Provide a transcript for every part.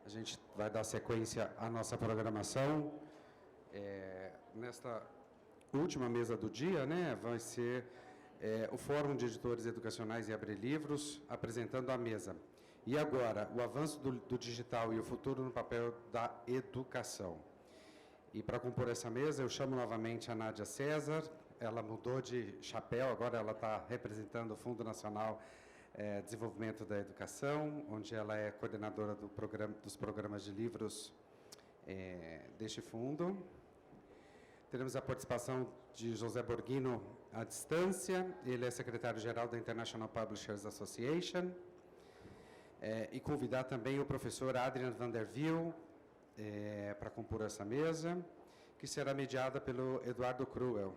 A gente vai dar sequência à nossa programação. Nesta última mesa do dia, né, vai ser o Fórum de Editores Educacionais e Abrem Livros, apresentando a mesa. E agora, o avanço do digital e o futuro no papel da educação. E para compor essa mesa, eu chamo novamente a Nadja Cesar. Ela mudou de chapéu, agora ela está representando o Fundo Nacional de Desenvolvimento da Educação, onde ela é coordenadora dos programas de livros deste fundo. Teremos a participação de José Borghino à distância. Ele é secretário-geral da International Publishers Association. E convidar também o professor Adrian van der Wiel para compor essa mesa, que será mediada pelo Eduardo Cruel,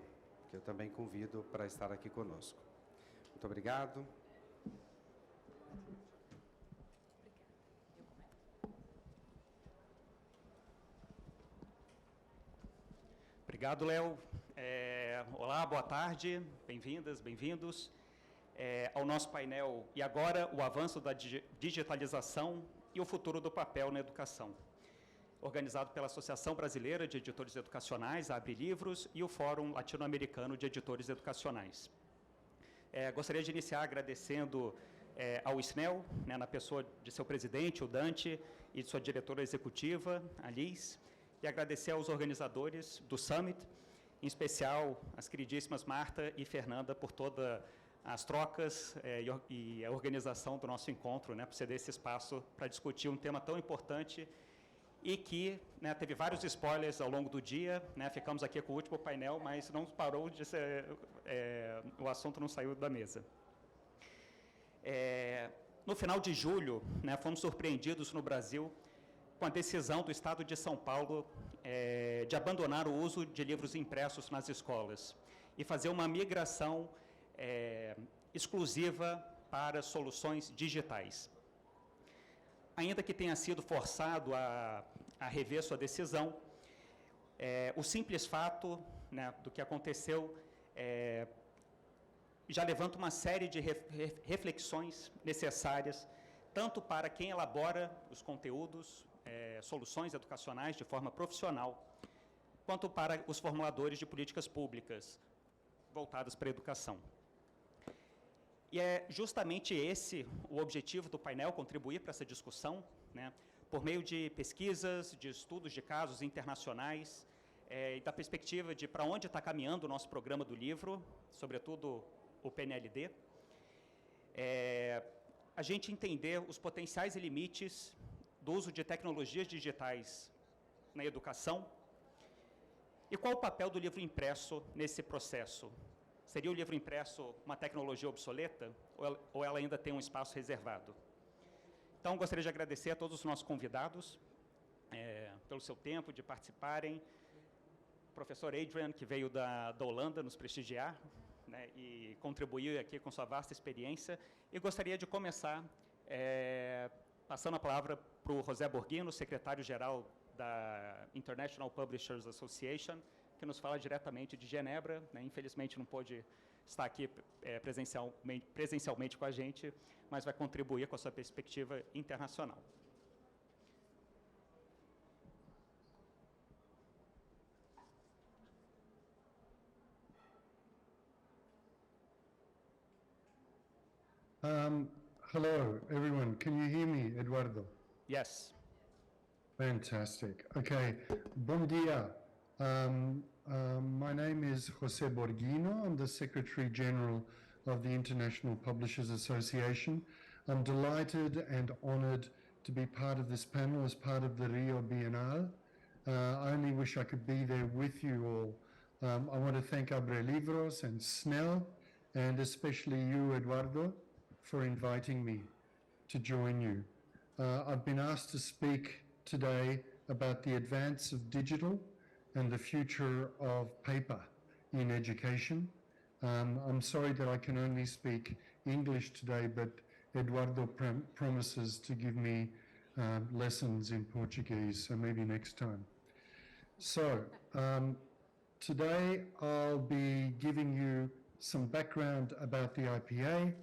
que eu também convido para estar aqui conosco. Muito obrigado. Obrigado, Léo. Olá, boa tarde, bem-vindas, bem-vindos ao nosso painel. E agora, o avanço da digitalização e o futuro do papel na educação, organizado pela Associação Brasileira de Editores Educacionais, a Abrem Livros, e o Fórum Latino-Americano de Editores Educacionais. Gostaria de iniciar agradecendo ao SNEL, né, na pessoa de seu presidente, o Dante, e de sua diretora executiva, a Liz, e agradecer aos organizadores do Summit, em especial as queridíssimas Marta e Fernanda, por todas as trocas e a organização do nosso encontro, né, por ceder esse espaço para discutir um tema tão importante e que, né, teve vários spoilers ao longo do dia, né, ficamos aqui com o último painel, mas não parou de ser, o assunto não saiu da mesa. No final de julho, né, fomos surpreendidos no Brasil com a decisão do Estado de São Paulo de abandonar o uso de livros impressos nas escolas e fazer uma migração exclusiva para soluções digitais. Ainda que tenha sido forçado a rever sua decisão, o simples fato, né, do que aconteceu já levanta uma série de reflexões necessárias, tanto para quem elabora os conteúdos, soluções educacionais de forma profissional, quanto para os formuladores de políticas públicas voltadas para a educação. E é justamente esse o objetivo do painel, contribuir para essa discussão, né, por meio de pesquisas, de estudos de casos internacionais, e da perspectiva de para onde está caminhando o nosso programa do livro, sobretudo o PNLD, a gente entender os potenciais e limites do uso de tecnologias digitais na educação e qual o papel do livro impresso nesse processo. Seria o livro impresso uma tecnologia obsoleta ou ela ainda tem um espaço reservado? Então, gostaria de agradecer a todos os nossos convidados pelo seu tempo de participarem. O professor Adrian, que veio da Holanda nos prestigiar, né, e contribuir aqui com sua vasta experiência. E gostaria de começar passando a palavra para o José Borghino, secretário-geral da International Publishers Association, que nos fala diretamente de Genebra, né? Infelizmente não pôde estar aqui presencialmente com a gente, mas vai contribuir com a sua perspectiva internacional. Hello, everyone. Can you hear me, Eduardo? Yes. Fantastic. Okay. Bom dia. My name is José Borghino. I'm the Secretary General of the International Publishers Association. I'm delighted and honored to be part of this panel as part of the Rio Bienal. I only wish I could be there with you all. I want to thank Abrem Livros and SNEL, and especially you, Eduardo, for inviting me to join you. I've been asked to speak today about the advance of digital and the future of paper in education. I'm sorry that I can only speak English today, but Eduardo promises to give me lessons in Portuguese, so maybe next time. So, today I'll be giving you some background about the IPA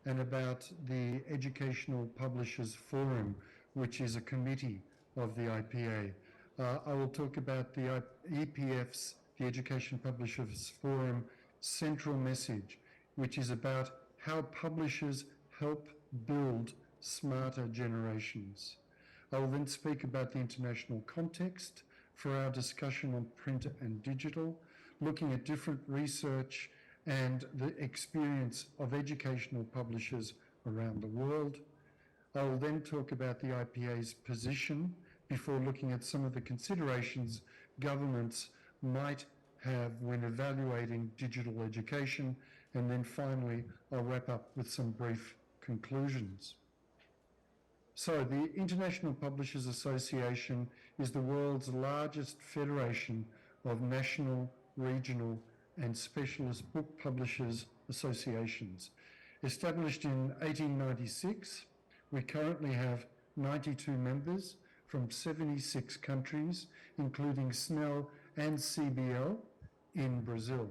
and about the Educational Publishers Forum, which is a committee of the IPA. I will talk about the EPF's, the Education Publishers Forum, central message, which is about how publishers help build smarter generations. I will then speak about the international context for our discussion on print and digital, looking at different research and the experience of educational publishers around the world. I will then talk about the IPA's position before looking at some of the considerations governments might have when evaluating digital education, and then finally I'll wrap up with some brief conclusions. So the International Publishers Association is the world's largest federation of national, regional and specialist book publishers associations. Established in 1896, we currently have 92 members from 76 countries, including SNEL and CBL in Brazil.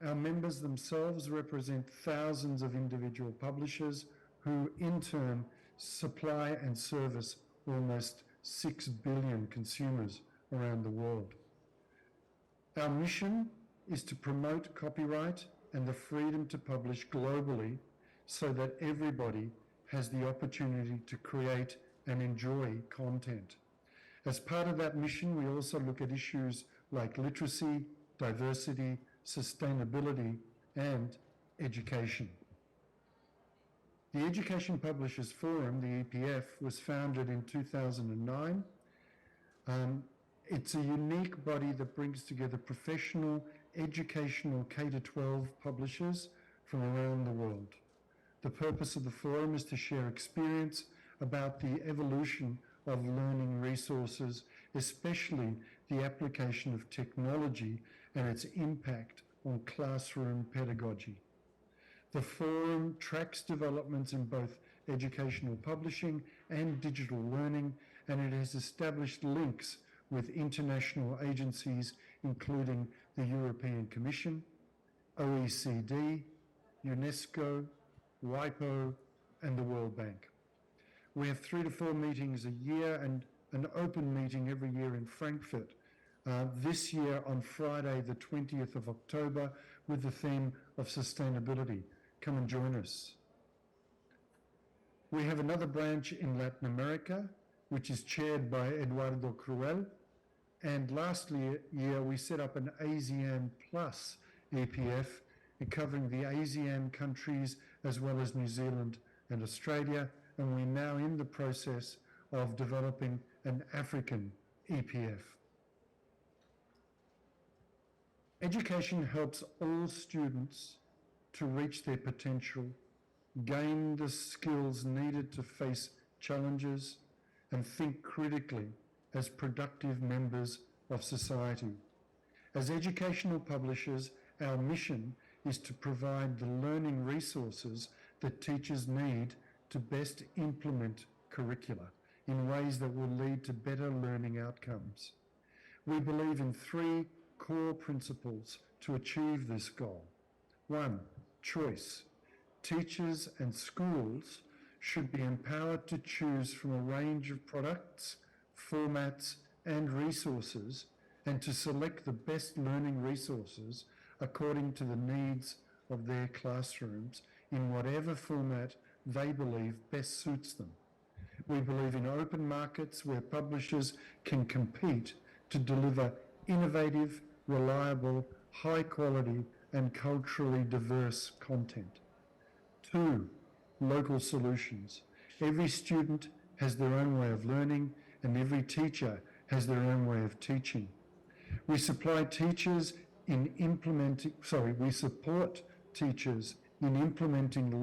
Our members themselves represent thousands of individual publishers who in turn supply and service almost 6 billion consumers around the world. Our mission is to promote copyright and the freedom to publish globally so that everybody has the opportunity to create and enjoy content. As part of that mission, we also look at issues like literacy, diversity, sustainability, and education. The Education Publishers Forum, the EPF, was founded in 2009. It's a unique body that brings together professional, educational K-12 publishers from around the world. The purpose of the forum is to share experience about the evolution of learning resources, especially the application of technology and its impact on classroom pedagogy. The forum tracks developments in both educational publishing and digital learning, and it has established links with international agencies, including the European Commission, OECD, UNESCO, WIPO, and the World Bank. We have 3 to 4 meetings a year and an open meeting every year in Frankfurt. This year on Friday, the 20th of October, with the theme of sustainability. Come and join us. We have another branch in Latin America, which is chaired by Eduardo Cruel. And last year, we set up an ASEAN Plus EPF, covering the ASEAN countries as well as New Zealand and Australia. And we're now in the process of developing an African EPF. Education helps all students to reach their potential, gain the skills needed to face challenges, and think critically as productive members of society. As educational publishers, our mission is to provide the learning resources that teachers need to best implement curricula in ways that will lead to better learning outcomes. We believe in 3 core principles to achieve this goal. 1, choice. Teachers and schools should be empowered to choose from a range of products, formats, and resources, and to select the best learning resources according to the needs of their classrooms in whatever format they believe best suits them. We believe in open markets where publishers can compete to deliver innovative, reliable, high quality, and culturally diverse content. 2, local solutions. Every student has their own way of learning, and every teacher has their own way of teaching. We support teachers in implementing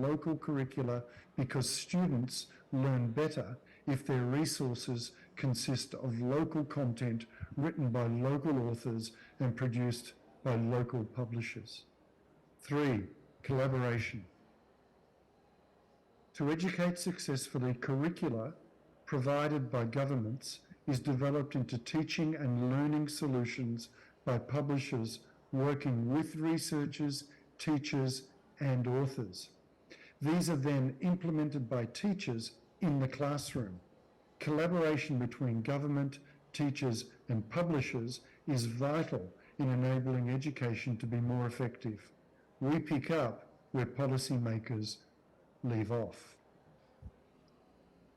local curricula because students learn better if their resources consist of local content written by local authors and produced by local publishers. 3, collaboration. To educate successfully, curricula provided by governments is developed into teaching and learning solutions by publishers working with researchers, teachers, and authors. These are then implemented by teachers in the classroom. Collaboration between government, teachers, and publishers is vital in enabling education to be more effective. We pick up where policymakers leave off.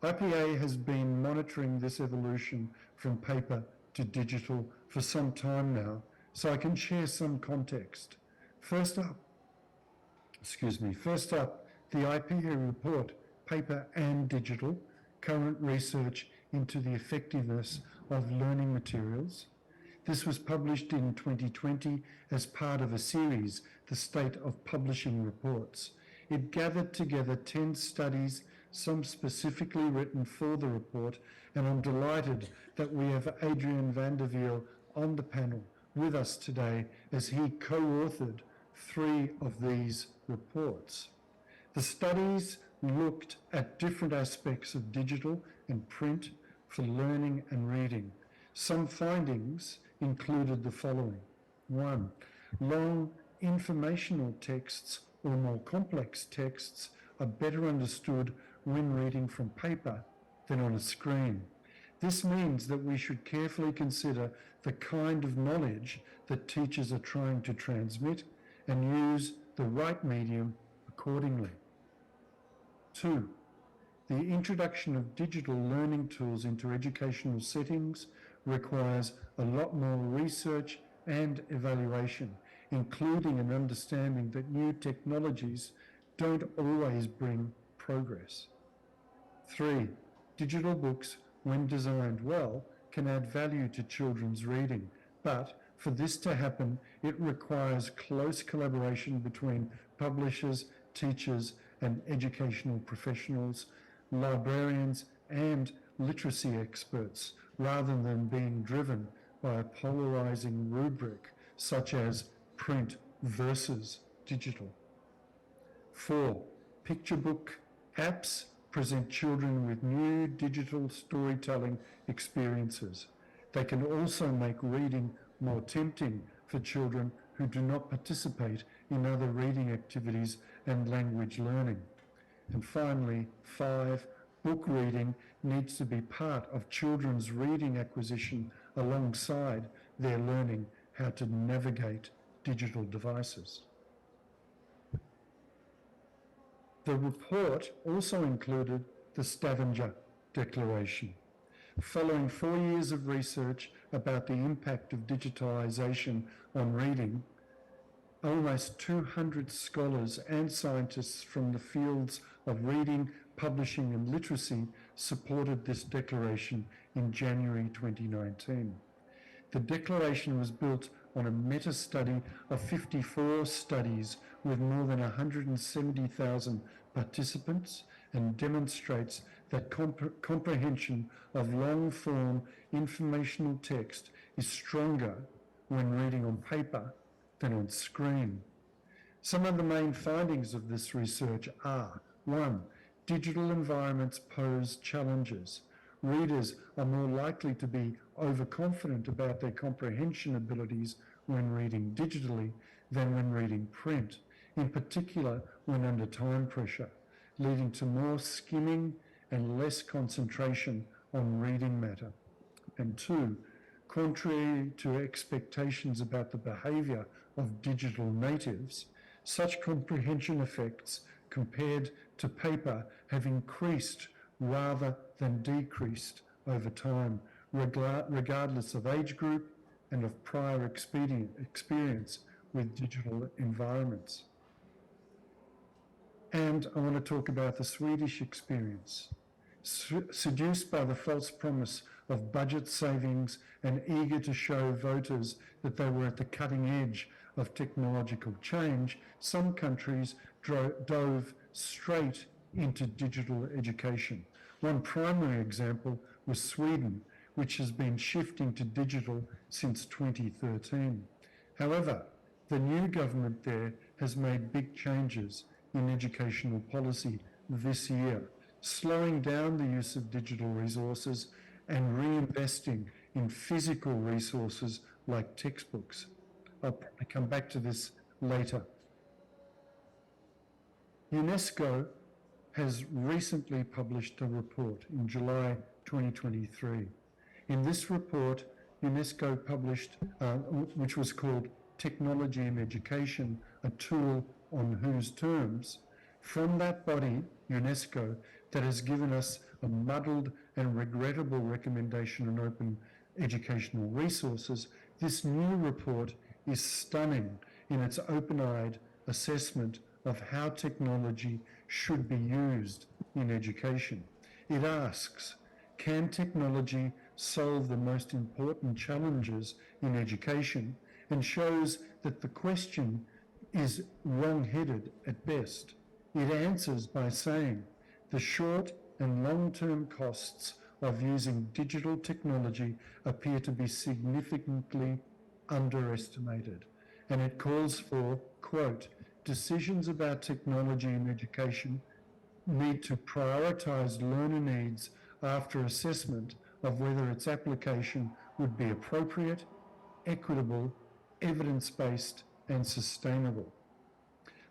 IPA has been monitoring this evolution from paper to digital for some time now, so I can share some context. First up, the IPA report, Paper and Digital, Current Research into the Effectiveness of Learning Materials. This was published in 2020 as part of a series, The State of Publishing Reports. It gathered together 10 studies, some specifically written for the report, and I'm delighted that we have Adrian van der Wiel on the panel with us today as he co-authored 3 of these reports. The studies looked at different aspects of digital and print for learning and reading. Some findings included the following. 1, long informational texts or more complex texts are better understood when reading from paper than on a screen. This means that we should carefully consider the kind of knowledge that teachers are trying to transmit and use the right medium accordingly. 2, the introduction of digital learning tools into educational settings requires a lot more research and evaluation, including an understanding that new technologies don't always bring progress. 3, digital books, when designed well, can add value to children's reading, but for this to happen, it requires close collaboration between publishers, teachers, and educational professionals, librarians, and literacy experts, rather than being driven by a polarizing rubric such as print versus digital. 4, picture book apps present children with new digital storytelling experiences. They can also make reading more tempting for children who do not participate in other reading activities and language learning. And finally, 5, book reading needs to be part of children's reading acquisition alongside their learning how to navigate digital devices. The report also included the Stavanger Declaration. Following 4 years of research about the impact of digitalization on reading, almost 200 scholars and scientists from the fields of reading, publishing, and literacy supported this declaration in January 2019. The declaration was built on a meta-study of 54 studies with more than 170,000 participants and demonstrates that comprehension of long-form informational text is stronger when reading on paper than on screen. Some of the main findings of this research are: 1, digital environments pose challenges. Readers are more likely to be overconfident about their comprehension abilities when reading digitally than when reading print, in particular when under time pressure, leading to more skimming and less concentration on reading matter. And 2, contrary to expectations about the behaviour of digital natives, such comprehension effects compared to paper have increased rather than decreased over time, regardless of age group and of prior experience with digital environments. And I want to talk about the Swedish experience. Seduced by the false promise of budget savings and eager to show voters that they were at the cutting edge of technological change, some countries dove straight into digital education. One primary example was Sweden, which has been shifting to digital since 2013. However, the new government there has made big changes in educational policy this year, slowing down the use of digital resources and reinvesting in physical resources like textbooks. I'll probably come back to this later. UNESCO has recently published a report in July 2023. In this report, UNESCO published, which was called Technology in Education, a Tool on Whose Terms, from that body, UNESCO, that has given us a muddled and regrettable recommendation on open educational resources, this new report is stunning in its open-eyed assessment of how technology should be used in education. It asks, can technology solve the most important challenges in education, and shows that the question is wrong-headed at best. It answers by saying the short and long-term costs of using digital technology appear to be significantly underestimated. And it calls for, quote, decisions about technology in education need to prioritize learner needs after assessment of whether its application would be appropriate, equitable, evidence-based, and sustainable.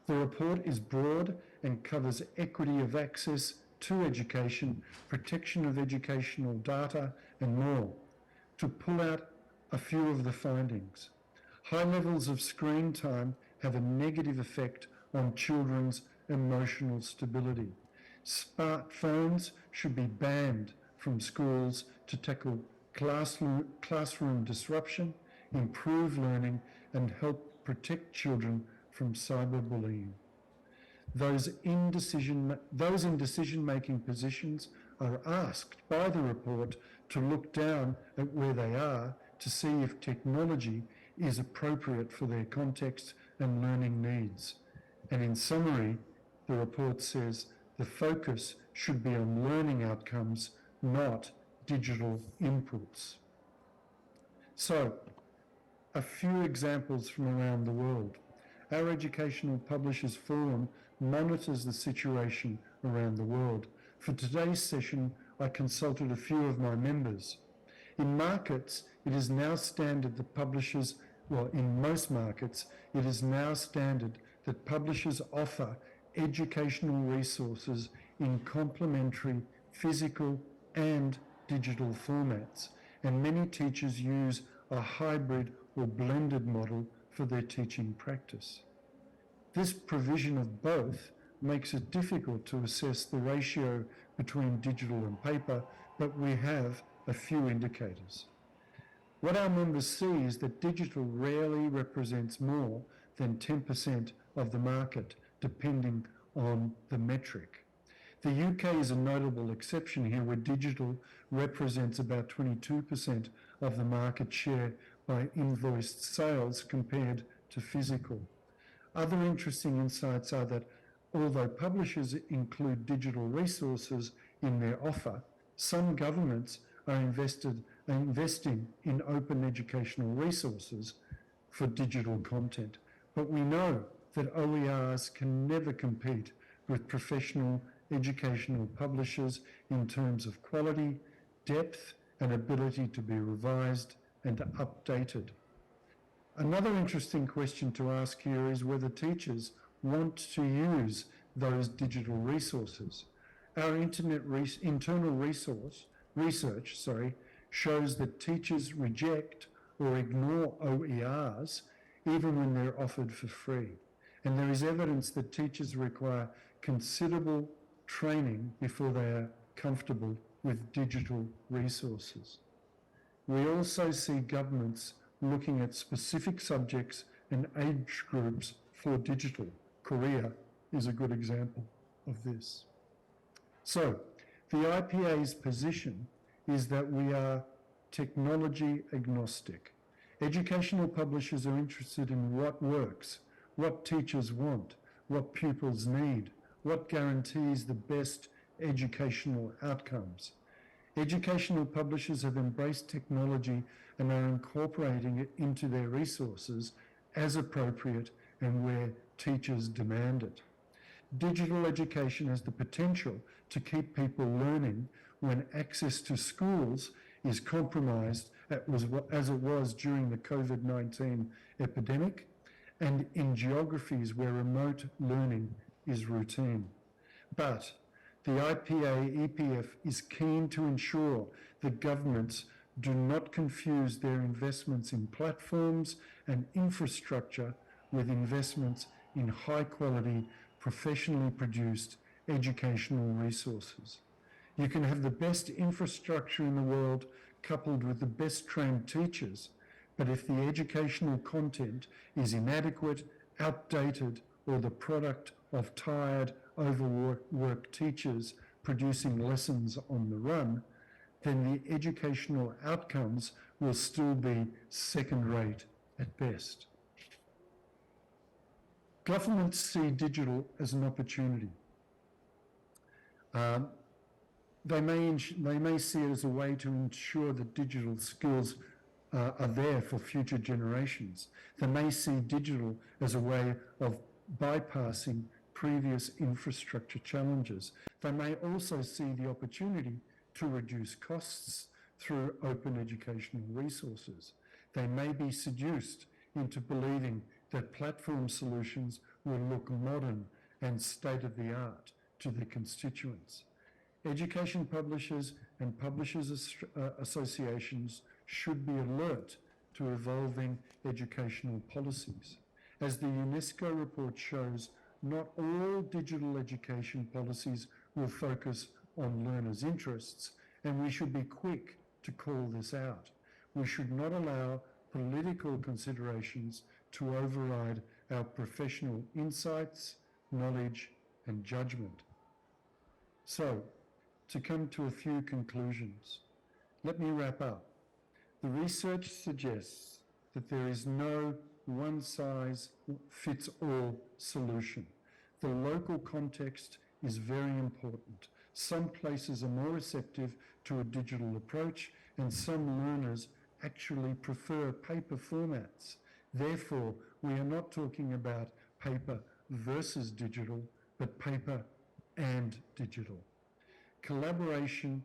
The report is broad and covers equity of access to education, protection of educational data, and more. To pull out a few of the findings, high levels of screen time have a negative effect on children's emotional stability. Smartphones should be banned from schools to tackle classroom disruption, improve learning, and help protect children from cyberbullying. Those in decision-making positions are asked by the report to look down at where they are to see if technology is appropriate for their context and learning needs. And in summary, the report says the focus should be on learning outcomes, not digital inputs. So, a few examples from around the world. Our Educational Publishers Forum monitors the situation around the world. For today's session, I consulted a few of my members. In markets, it is now standard that publishers, well, in most markets, it is now standard that publishers offer educational resources in complementary physical and digital formats, and many teachers use a hybrid or blended model for their teaching practice. This provision of both makes it difficult to assess the ratio between digital and paper, but we have a few indicators. What our members see is that digital rarely represents more than 10% of the market, depending on the metric. The UK is a notable exception here, where digital represents about 22% of the market share by invoiced sales compared to physical. Other interesting insights are that although publishers include digital resources in their offer, some governments are investing in open educational resources for digital content. But we know that OERs can never compete with professional educational publishers in terms of quality, depth, and ability to be revised and updated. Another interesting question to ask here is whether teachers want to use those digital resources. Our internal research shows that teachers reject or ignore OERs even when they're offered for free. And there is evidence that teachers require considerable training before they are comfortable with digital resources. We also see governments looking at specific subjects and age groups for digital. Korea is a good example of this. So, the IPA's position is that we are technology agnostic. Educational publishers are interested in what works, what teachers want, what pupils need, what guarantees the best educational outcomes. Educational publishers have embraced technology and are incorporating it into their resources as appropriate and where teachers demand it. Digital education has the potential to keep people learning when access to schools is compromised, as it was during the COVID-19 epidemic, and in geographies where remote learning is routine. But The IPA-EPF is keen to ensure that governments do not confuse their investments in platforms and infrastructure with investments in high-quality, professionally produced educational resources. You can have the best infrastructure in the world coupled with the best trained teachers, but if the educational content is inadequate, outdated, or the product of tired, overworked teachers producing lessons on the run, then the educational outcomes will still be second-rate at best. Governments see digital as an opportunity. They may see it as a way to ensure that digital skills are there for future generations. They may see digital as a way of bypassing previous infrastructure challenges. They may also see the opportunity to reduce costs through open educational resources. They may be seduced into believing that platform solutions will look modern and state-of-the-art to their constituents. Education publishers and publishers associations should be alert to evolving educational policies. As the UNESCO report shows, not all digital education policies will focus on learners' interests, and we should be quick to call this out. We should not allow political considerations to override our professional insights, knowledge, and judgment. So, to come to a few conclusions, let me wrap up. The research suggests that there is no one-size-fits-all solution. The local context is very important. Some places are more receptive to a digital approach, and some learners actually prefer paper formats. Therefore, we are not talking about paper versus digital, but paper and digital. Collaboration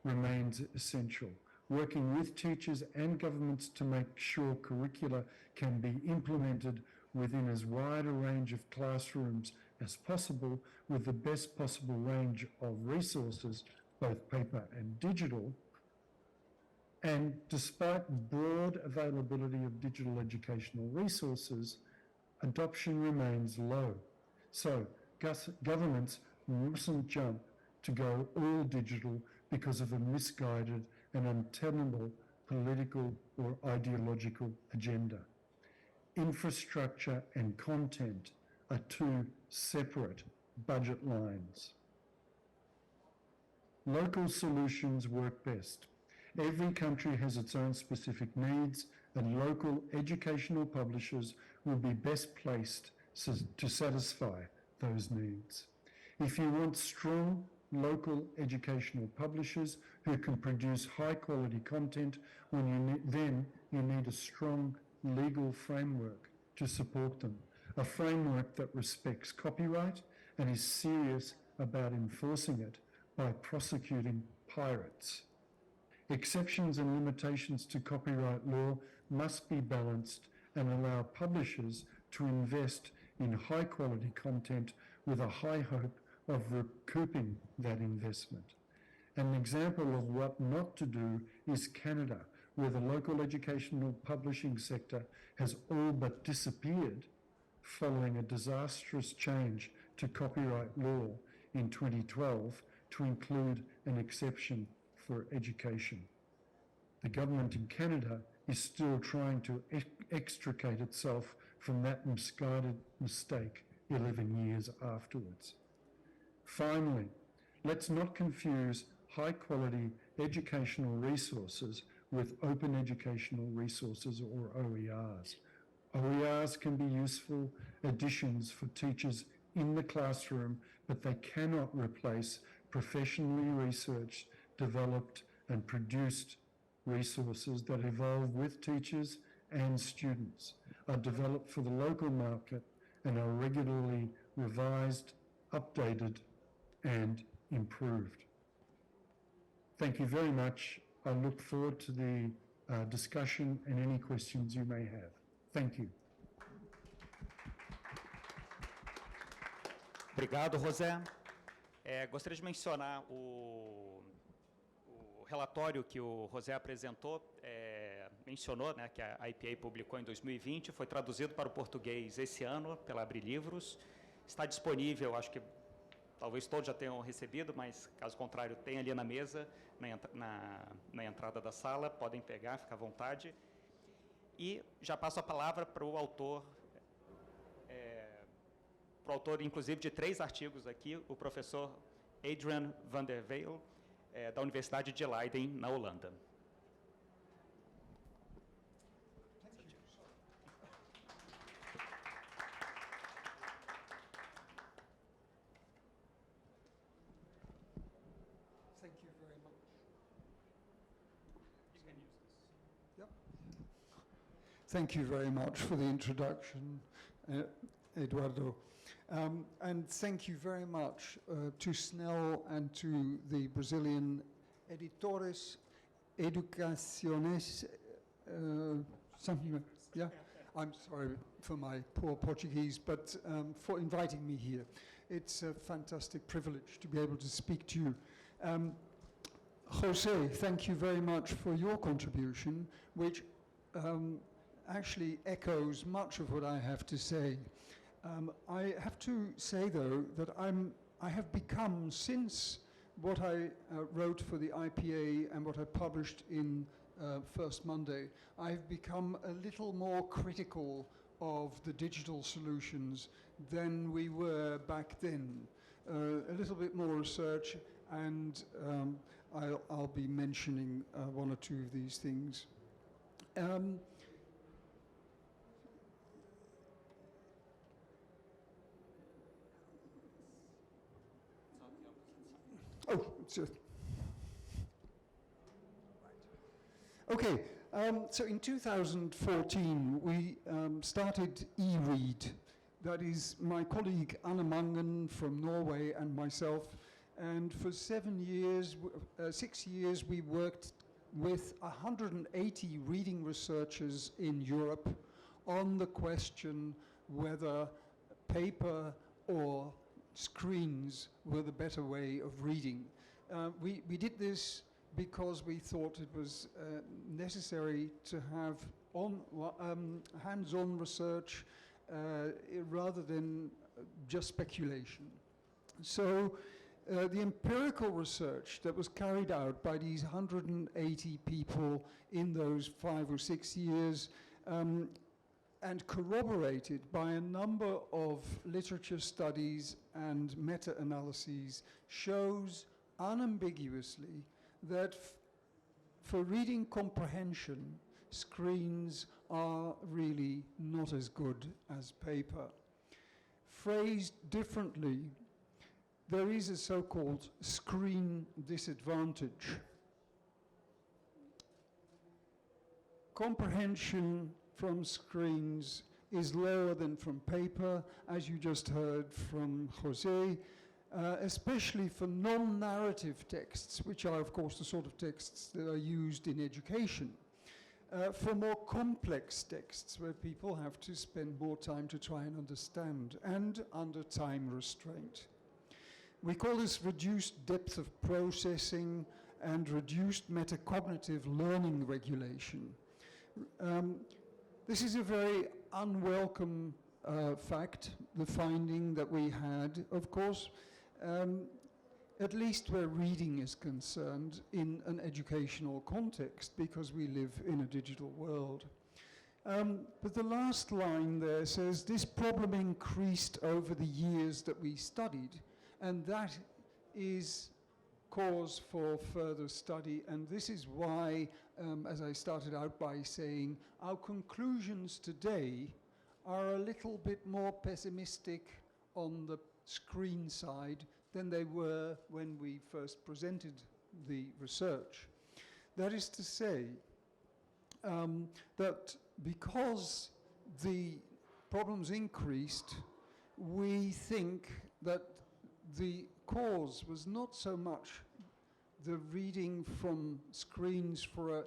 remains essential, working with teachers and governments to make sure curricula can be implemented within as wide a range of classrooms as possible with the best possible range of resources, both paper and digital. And despite broad availability of digital educational resources, adoption remains low. So governments mustn't jump to go all digital because of a misguided and untenable political or ideological agenda. Infrastructure and content are two separate budget lines. Local solutions work best. Every country has its own specific needs, and local educational publishers will be best placed to satisfy those needs. If you want strong local educational publishers who can produce high-quality content, then you need a strong legal framework to support them, a framework that respects copyright and is serious about enforcing it by prosecuting pirates. Exceptions and limitations to copyright law must be balanced and allow publishers to invest in high-quality content with a high hope of recouping that investment. An example of what not to do is Canada, where the local educational publishing sector has all but disappeared following a disastrous change to copyright law in 2012 to include an exception for education. The government in Canada is still trying to extricate itself from that misguided mistake 11 years afterwards. Finally, let's not confuse high-quality educational resources with open educational resources or OERs. OERs can be useful additions for teachers in the classroom, but they cannot replace professionally researched, developed, and produced resources that evolve with teachers and students, are developed for the local market, and are regularly revised, updated, and improved. Thank you very much. I look forward to the discussion and any questions you may have. Thank you. Obrigado, José. Gostaria de mencionar o relatório que o José apresentou, mencionou, né, que a IPA publicou em 2020, foi traduzido para o português esse ano pela Abrem Livros, está disponível, acho que talvez todos já tenham recebido, mas caso contrário, tem ali na mesa, na entrada da sala, podem pegar, fica à vontade. E já passo a palavra para o autor, inclusive, de 3 artigos aqui, o professor Adrian van der Velde, da Universidade de Leiden, na Holanda. Thank you very much. You can use this. Yep. Thank you very much for the introduction, Eduardo. And thank you very much to Snell and to the Brazilian Editores Educacionais, something, yeah? I'm sorry for my poor Portuguese, but for inviting me here. It's a fantastic privilege to be able to speak to you. Jose, thank you very much for your contribution, which actually echoes much of what I have to say. I have to say, though, that I have become, since what I wrote for the IPA and what I published in First Monday, I've become a little more critical of the digital solutions than we were back then. A little bit more research, and I'll be mentioning 1 or 2 of these things. Oh, it's okay. So in 2014, we started eRead. That is my colleague Anna Mangen from Norway and myself. And for 6 years, we worked with 180 reading researchers in Europe on the question whether paper or screens were the better way of reading. We did this because we thought it was necessary to have hands-on research rather than just speculation. So the empirical research that was carried out by these 180 people in those 5 or 6 years and corroborated by a number of literature studies and meta-analyses shows unambiguously that for reading comprehension, screens are really not as good as paper. Phrased differently, there is a so-called screen disadvantage. Comprehension from screens is lower than from paper, as you just heard from Jose, especially for non-narrative texts, which are, of course, the sort of texts that are used in education. For more complex texts, where people have to spend more time to try and understand, and under time restraint. We call this reduced depth of processing and reduced metacognitive learning regulation. This is a very unwelcome fact, the finding that we had, of course, at least where reading is concerned in an educational context, because we live in a digital world. But the last line there says, this problem increased over the years that we studied, and that is cause for further study, and this is why, as I started out by saying, our conclusions today are a little bit more pessimistic on the screen side than they were when we first presented the research. That is to say, that because the problems increased, we think that the cause was not so much the reading from screens for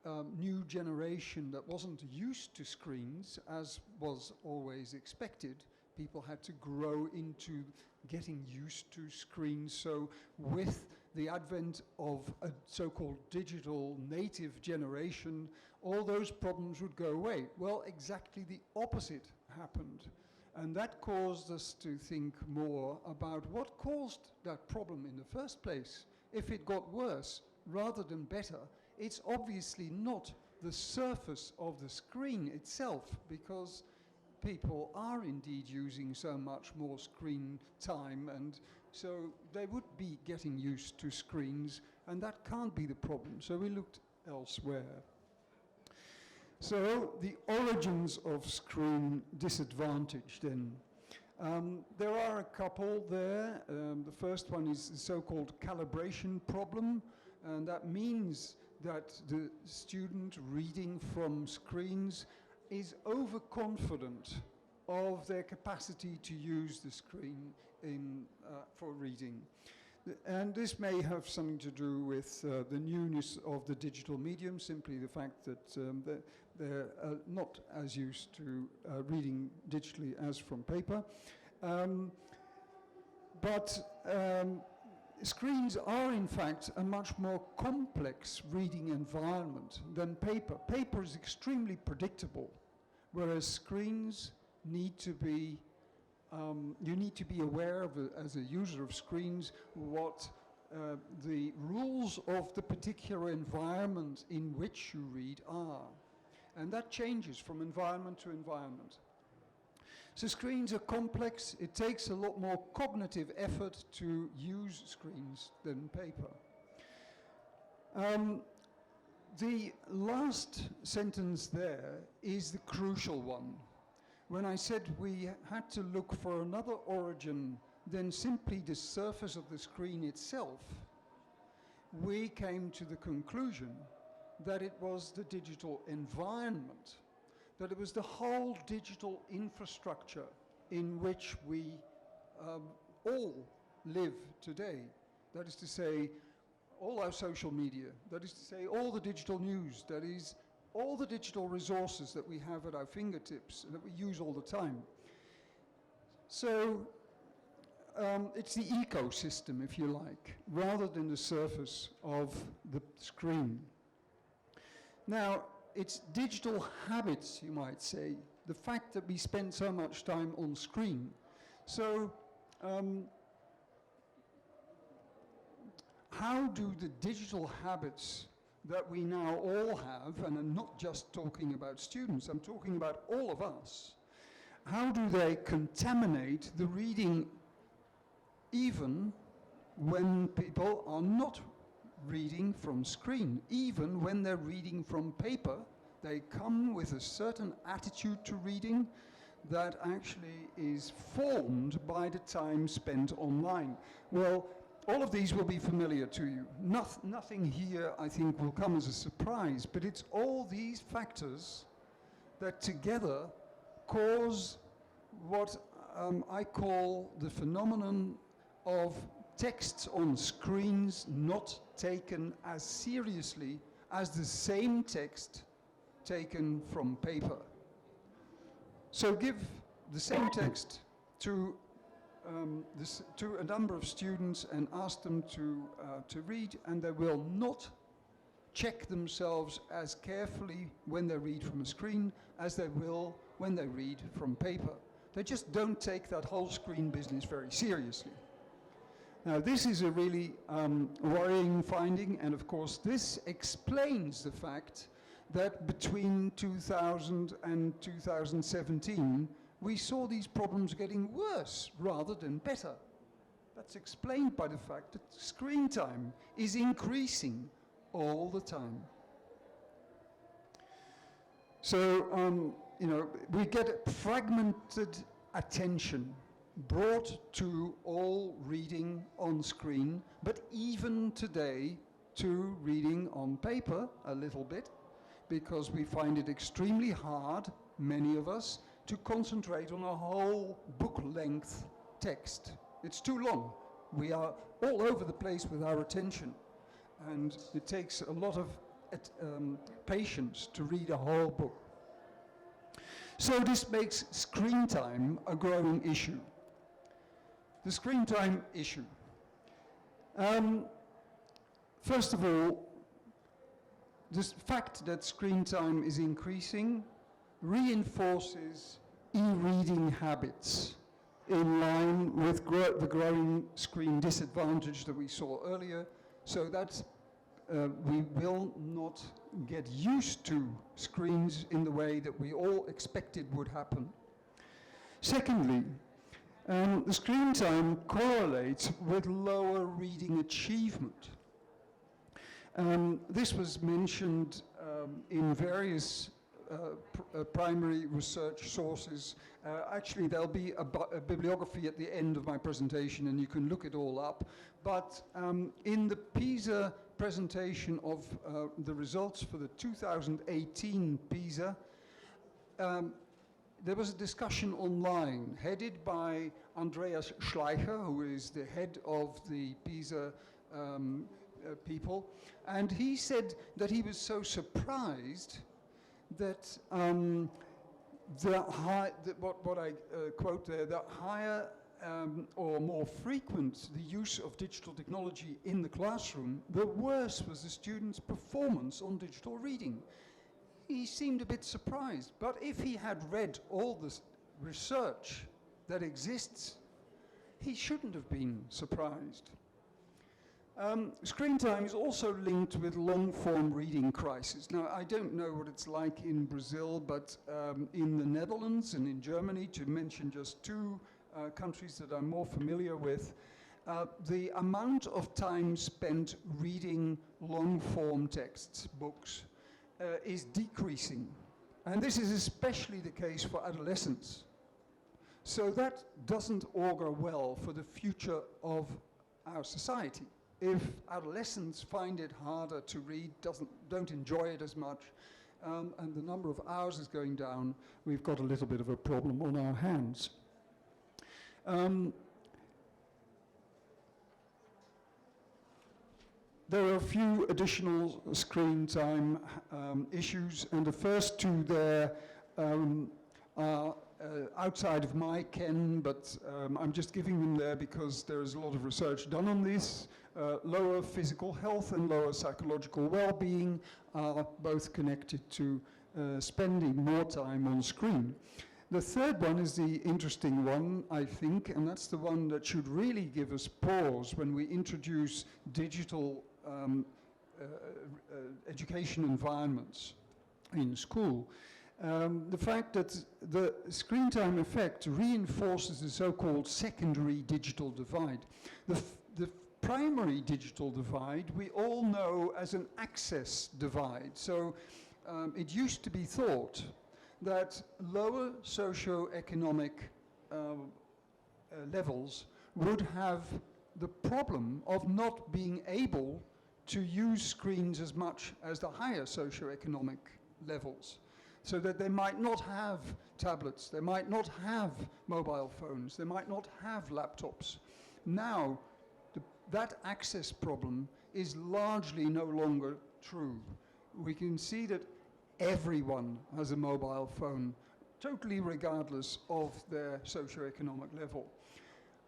a new generation that wasn't used to screens, as was always expected, People had to grow into getting used to screens. So with the advent of a so-called digital native generation, all those problems would go away. Well, exactly the opposite happened. And that caused us to think more about what caused that problem in the first place. If it got worse rather than better, it's obviously not the surface of the screen itself, because people are indeed using so much more screen time, and so they would be getting used to screens, and that can't be the problem. So we looked elsewhere. So the origins of screen disadvantage then. There are a couple there. The first one is the so-called calibration problem, and that means that the student reading from screens is overconfident of their capacity to use the screen for reading. And this may have something to do with the newness of the digital medium, simply the fact that they're not as used to reading digitally as from paper. Screens are, in fact, a much more complex reading environment than paper. Paper is extremely predictable, whereas screens need to be, you need to be aware of, as a user of screens, what the rules of the particular environment in which you read are. And that changes from environment to environment. So screens are complex. It takes a lot more cognitive effort to use screens than paper. The last sentence there is the crucial one. When I said we had to look for another origin than simply the surface of the screen itself, we came to the conclusion that it was the digital environment, that it was the whole digital infrastructure in which we all live today. That is to say, all our social media, that is to say, all the digital news, that is, all the digital resources that we have at our fingertips and that we use all the time. So it's the ecosystem, if you like, rather than the surface of the screen. Now, it's digital habits, you might say, the fact that we spend so much time on screen. So, how do the digital habits that we now all have, and I'm not just talking about students, I'm talking about all of us, how do they contaminate the reading even when people are not reading from screen? Even when they're reading from paper, they come with a certain attitude to reading that actually is formed by the time spent online. Well, all of these will be familiar to you. Nothing here, I think, will come as a surprise, but it's all these factors that together cause what I call the phenomenon of texts on screens not taken as seriously as the same text taken from paper. So give the same text to a number of students and ask them to read, and they will not check themselves as carefully when they read from a screen as they will when they read from paper. They just don't take that whole screen business very seriously. Now, this is a really worrying finding, and of course this explains the fact that between 2000 and 2017 we saw these problems getting worse rather than better. That's explained by the fact that screen time is increasing all the time. So, we get fragmented attention brought to all reading on screen, but even today to reading on paper a little bit, because we find it extremely hard, many of us, to concentrate on a whole book-length text. It's too long. We are all over the place with our attention, and it takes a lot of patience to read a whole book. So this makes screen time a growing issue. The screen time issue. First of all, the fact that screen time is increasing reinforces e-reading habits in line with the growing screen disadvantage that we saw earlier, so that we will not get used to screens in the way that we all expected would happen. Secondly, the screen time correlates with lower reading achievement. This was mentioned in various primary research sources. Actually, there'll be a bibliography at the end of my presentation, and you can look it all up. But in the PISA presentation of the results for the 2018 PISA, there was a discussion online headed by Andreas Schleicher, who is the head of the PISA people, and he said that he was so surprised that what I quote there, the higher or more frequent the use of digital technology in the classroom, the worse was the student's performance on digital reading. He seemed a bit surprised, but if he had read all this research that exists, he shouldn't have been surprised. Screen time is also linked with long-form reading crisis. Now, I don't know what it's like in Brazil, but in the Netherlands and in Germany, to mention just two countries that I'm more familiar with, the amount of time spent reading long-form texts, books, is decreasing. And this is especially the case for adolescents. So that doesn't augur well for the future of our society. If adolescents find it harder to read, don't enjoy it as much, and the number of hours is going down, we've got a little bit of a problem on our hands. There are a few additional screen time issues, and the first two there are outside of my ken, but I'm just giving them there because there is a lot of research done on this. Lower physical health and lower psychological well-being are both connected to spending more time on screen. The third one is the interesting one, I think, and that's the one that should really give us pause when we introduce digital education environments in school. The fact that the screen time effect reinforces the so-called secondary digital divide. The primary digital divide we all know as an access divide. So it used to be thought that lower socioeconomic levels would have the problem of not being able to use screens as much as the higher socioeconomic levels, so that they might not have tablets, they might not have mobile phones, they might not have laptops. Now, that access problem is largely no longer true. We can see that everyone has a mobile phone, totally regardless of their socioeconomic level.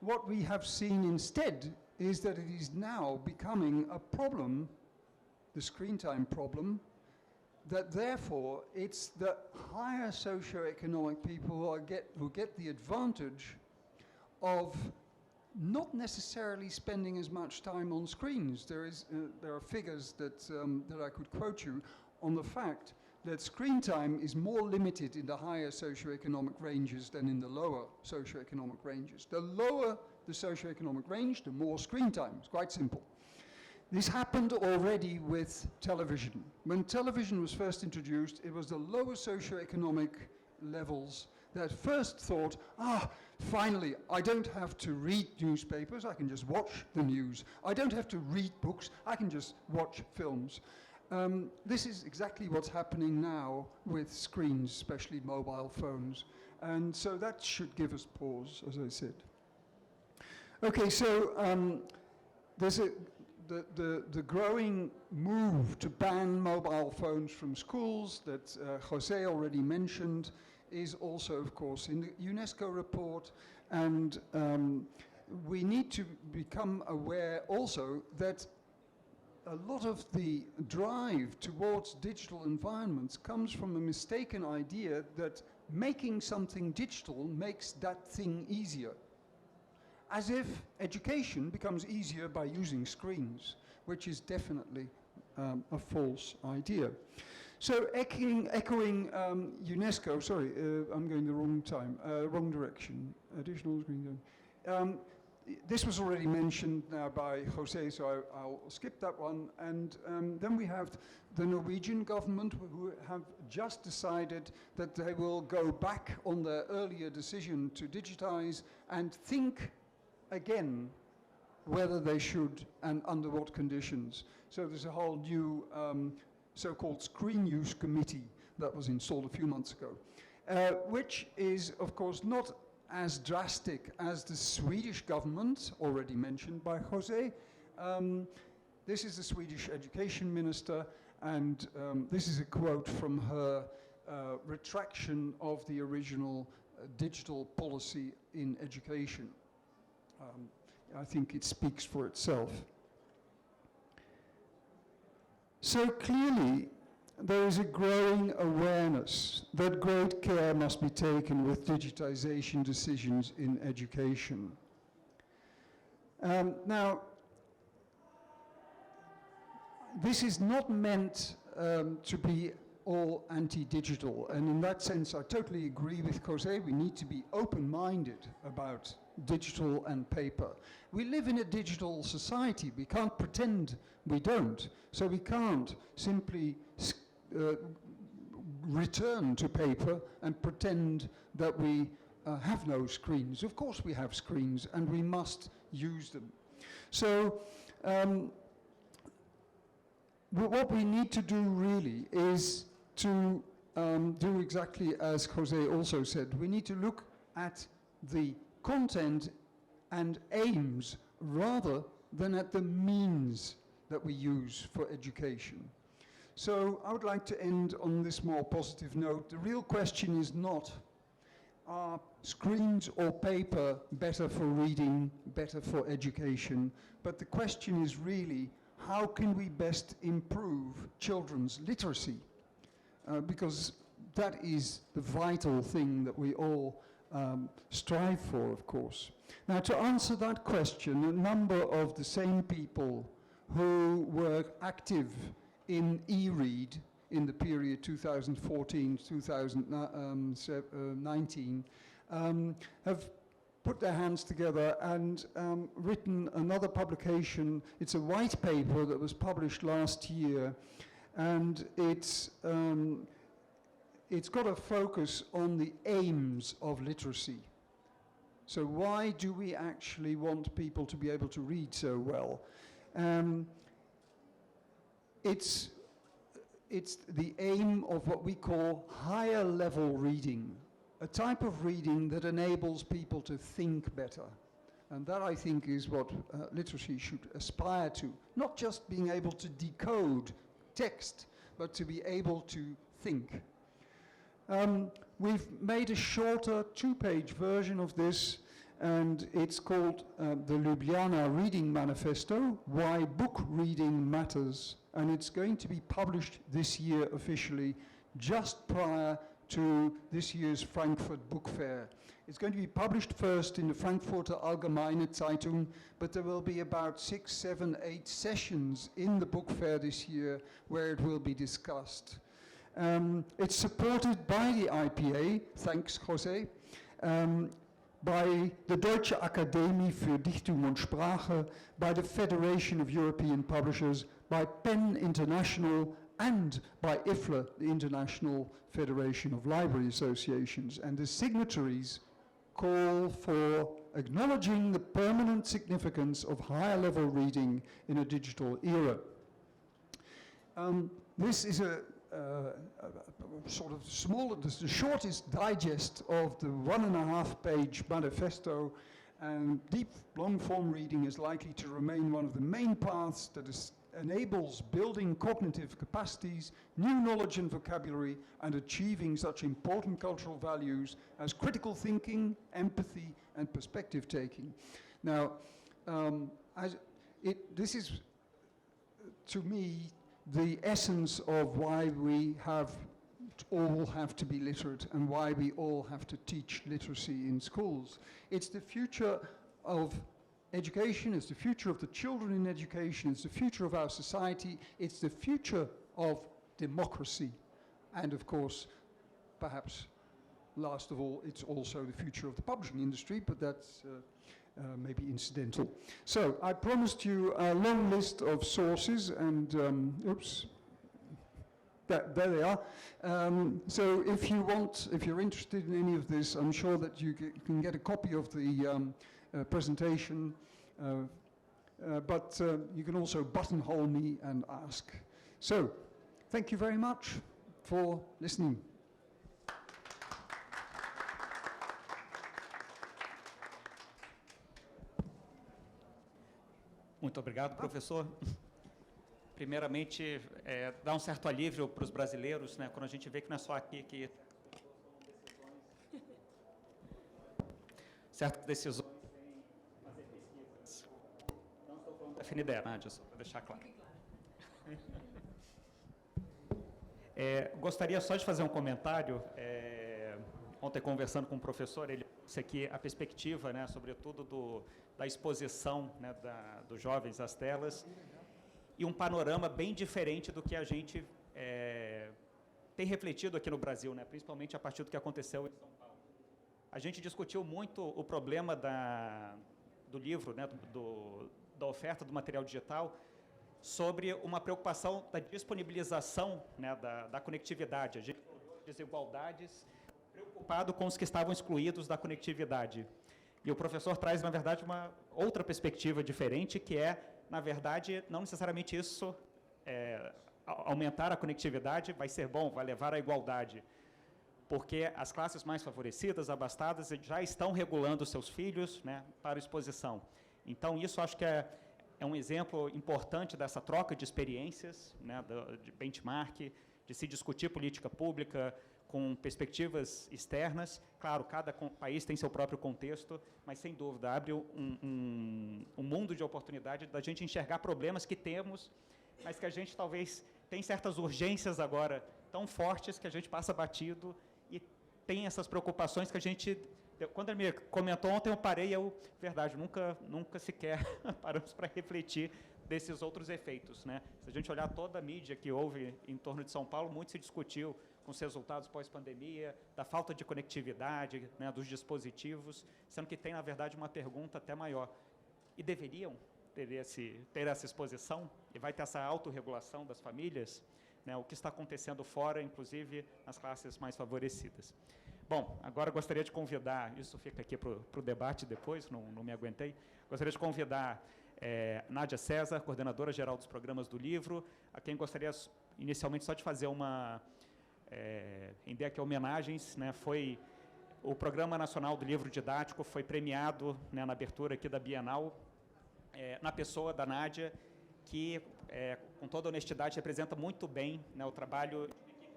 What we have seen instead is that it is now becoming a problem, the screen time problem, that therefore it's the higher socioeconomic people who get the advantage of not necessarily spending as much time on screens. There are figures that I could quote you on the fact that screen time is more limited in the higher socioeconomic ranges than in the lower socioeconomic ranges. The lower the socioeconomic range, the more screen time. It's quite simple. This happened already with television. When television was first introduced, it was the lower socioeconomic levels that first thought, finally, I don't have to read newspapers, I can just watch the news. I don't have to read books, I can just watch films. This is exactly what's happening now with screens, especially mobile phones. And so that should give us pause, as I said. Okay, so there's the growing move to ban mobile phones from schools that Jose already mentioned is also, of course, in the UNESCO report, and we need to become aware also that a lot of the drive towards digital environments comes from a mistaken idea that making something digital makes that thing easier. As if education becomes easier by using screens, which is definitely a false idea. So echoing UNESCO, sorry, I'm going the wrong direction. Additional screen time. This was already mentioned now by Jose, so I'll skip that one. And then we have the Norwegian government, who have just decided that they will go back on their earlier decision to digitize and think again whether they should and under what conditions. So there's a whole new so-called screen use committee that was installed a few months ago, which is, of course, not as drastic as the Swedish government, already mentioned by Jose. This is the Swedish education minister, and this is a quote from her retraction of the original digital policy in education. I think it speaks for itself. So clearly, there is a growing awareness that great care must be taken with digitization decisions in education. Now, this is not meant to be all anti-digital, and in that sense I totally agree with Jose. We need to be open-minded about digital and paper. We live in a digital society. We can't pretend we don't. So we can't simply return to paper and pretend that we have no screens. Of course we have screens and we must use them. So what we need to do really is to do exactly as Jose also said. We need to look at the content and aims rather than at the means that we use for education. So I would like to end on this more positive note. The real question is not, are screens or paper better for reading, better for education? But the question is really, how can we best improve children's literacy? Because that is the vital thing that we all strive for, of course. Now, to answer that question, a number of the same people who were active in e-read in the period 2014-2019 have put their hands together and written another publication. It's a white paper that was published last year, and it's got a focus on the aims of literacy. So why do we actually want people to be able to read so well? It's the aim of what we call higher level reading, a type of reading that enables people to think better. And that, I think, is what literacy should aspire to. Not just being able to decode text, but to be able to think. We've made a shorter 2-page version of this, and it's called the Ljubljana Reading Manifesto, Why Book Reading Matters. And it's going to be published this year officially, just prior to this year's Frankfurt Book Fair. It's going to be published first in the Frankfurter Allgemeine Zeitung, but there will be about 6, 7, 8 sessions in the book fair this year where it will be discussed. It's supported by the IPA, thanks Jose, by the Deutsche Akademie für Dichtung und Sprache, by the Federation of European Publishers, by PEN International, and by IFLA, the International Federation of Library Associations. And the signatories call for acknowledging the permanent significance of higher level reading in a digital era. This is a sort of the shortest digest of the 1.5-page manifesto, and deep long-form reading is likely to remain one of the main paths that enables building cognitive capacities, new knowledge and vocabulary, and achieving such important cultural values as critical thinking, empathy, and perspective taking. Now, this is, to me, the essence of why we all have to be literate and why we all have to teach literacy in schools. It's the future of education, it's the future of the children in education, it's the future of our society, it's the future of democracy. And of course, perhaps last of all, it's also the future of the publishing industry, but that's maybe incidental. So I promised you a long list of sources, and oops, there they are. So if you're interested in any of this, I'm sure that you can get a copy of the presentation, but you can also buttonhole me and ask. So, thank you very much for listening. Muito obrigado, professor. Primeiramente, dá um certo alívio para os brasileiros, né, quando a gente vê que não é só aqui que certas decisões fazer pesquisas. Não estou falando da FNDE, Nadja, só para deixar claro. Gostaria só de fazer um comentário. Ontem, conversando com o professor, ele disse aqui a perspectiva, né, sobretudo da exposição, né, dos jovens às telas, e um panorama bem diferente do que a gente tem refletido aqui no Brasil, né, principalmente a partir do que aconteceu em São Paulo. A gente discutiu muito o problema do livro, né, da oferta do material digital, sobre uma preocupação da disponibilização, né, da conectividade. A gente falou de desigualdades, preocupado com os que estavam excluídos da conectividade. E o professor traz, na verdade, uma outra perspectiva diferente, que na verdade, não necessariamente isso, aumentar a conectividade vai ser bom, vai levar à igualdade, porque as classes mais favorecidas, abastadas, já estão regulando seus filhos, né, para exposição. Então, isso acho que é um exemplo importante dessa troca de experiências, né, de benchmark, de se discutir política pública com perspectivas externas. Claro, cada país tem seu próprio contexto, mas, sem dúvida, abre um mundo de oportunidade da gente enxergar problemas que temos, mas que a gente talvez tem certas urgências agora tão fortes que a gente passa batido e tem essas preocupações que a gente... Quando ele me comentou ontem, eu parei, verdade, nunca sequer paramos para refletir desses outros efeitos, né? Se a gente olhar toda a mídia que houve em torno de São Paulo, muito se discutiu com os resultados pós-pandemia, da falta de conectividade, né, dos dispositivos, sendo que tem, na verdade, uma pergunta até maior. E deveriam ter essa exposição? E vai ter essa autorregulação das famílias? Né, o que está acontecendo fora, inclusive, nas classes mais favorecidas. Bom, agora gostaria de convidar, isso fica aqui para o debate depois, não me aguentei, gostaria de convidar Nadja Cesar, coordenadora geral dos programas do Livro, a quem gostaria inicialmente só de fazer render aqui homenagens, né, foi o Programa Nacional do Livro Didático, foi premiado, né, na abertura aqui da Bienal, na pessoa da Nadja, que, com toda honestidade, representa muito bem, né, o trabalho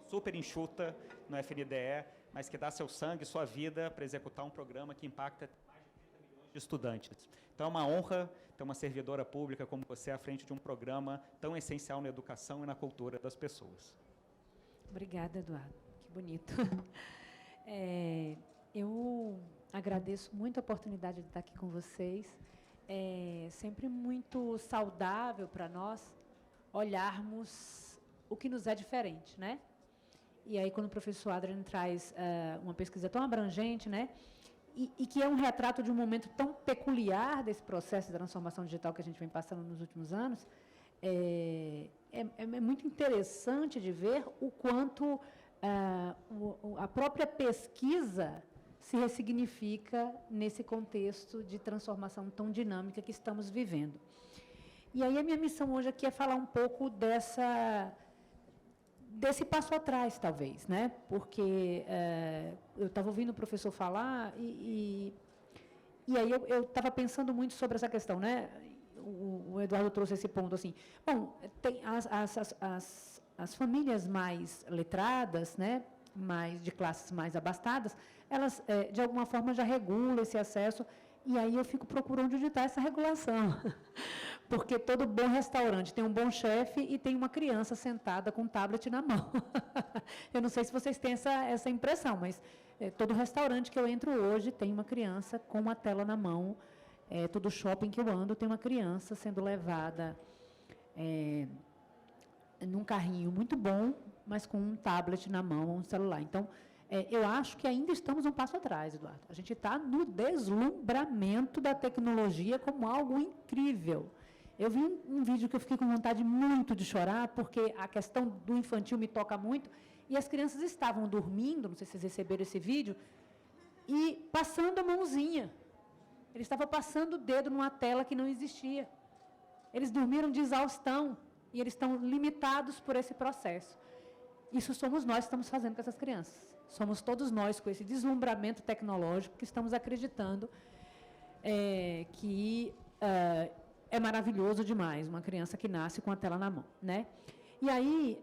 super enxuta no FNDE, mas que dá seu sangue, sua vida para executar um programa que impacta mais de 30 milhões de estudantes. Então, é uma honra ter uma servidora pública como você à frente de um programa tão essencial na educação e na cultura das pessoas. Obrigada, Eduardo. Que bonito. Eu agradeço muito a oportunidade de estar aqui com vocês. É sempre muito saudável para nós olharmos o que nos é diferente, né? E aí, quando o professor Adrian traz uma pesquisa tão abrangente, né, e que é um retrato de um momento tão peculiar desse processo de transformação digital que a gente vem passando nos últimos anos, é muito interessante de ver o quanto a própria pesquisa se ressignifica nesse contexto de transformação tão dinâmica que estamos vivendo. E aí a minha missão hoje aqui é falar um pouco desse passo atrás, talvez, né? Porque eu estava ouvindo o professor falar e aí eu estava pensando muito sobre essa questão, né? O o Eduardo trouxe esse ponto, assim, bom, tem as famílias mais letradas, né, de classes mais abastadas, elas, de alguma forma, já regulam esse acesso, e aí eu fico procurando onde está essa regulação. Porque todo bom restaurante tem um bom chefe e tem uma criança sentada com um tablet na mão. Eu não sei se vocês têm essa impressão, mas todo restaurante que eu entro hoje tem uma criança com uma tela na mão. Todo shopping que eu ando tem uma criança sendo levada num carrinho muito bom, mas com um tablet na mão, um celular. Então, eu acho que ainda estamos um passo atrás, Eduardo. A gente está no deslumbramento da tecnologia como algo incrível. Eu vi um vídeo que eu fiquei com vontade muito de chorar, porque a questão do infantil me toca muito, e as crianças estavam dormindo, não sei se vocês receberam esse vídeo, e passando a mãozinha. Eles estavam passando o dedo numa tela que não existia. Eles dormiram de exaustão, e eles estão limitados por esse processo. Isso somos nós que estamos fazendo com essas crianças. Somos todos nós, com esse deslumbramento tecnológico, que estamos acreditando que é maravilhoso demais, uma criança que nasce com a tela na mão, né? E aí,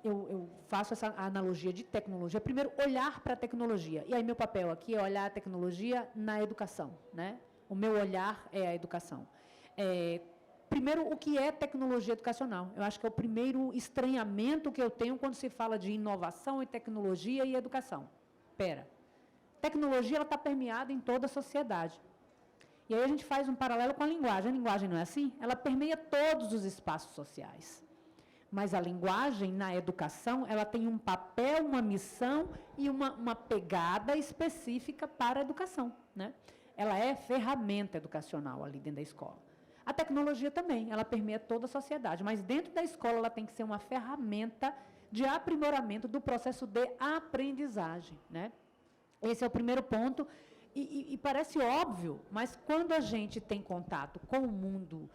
eu faço essa analogia de tecnologia. Primeiro, olhar para a tecnologia. E aí, meu papel aqui é olhar a tecnologia na educação, né? O meu olhar é a educação. Primeiro, o que é tecnologia educacional? Eu acho que é o primeiro estranhamento que eu tenho quando se fala de inovação e tecnologia e educação. Espera, tecnologia está permeada em toda a sociedade. E aí a gente faz um paralelo com a linguagem. A linguagem não é assim? Ela permeia todos os espaços sociais. Mas a linguagem, na educação, ela tem um papel, uma missão e uma pegada específica para a educação, né? Ela é ferramenta educacional ali dentro da escola. A tecnologia também, ela permeia toda a sociedade, mas dentro da escola ela tem que ser uma ferramenta de aprimoramento do processo de aprendizagem, né? Esse é o primeiro ponto, e parece óbvio, mas quando a gente tem contato com o mundo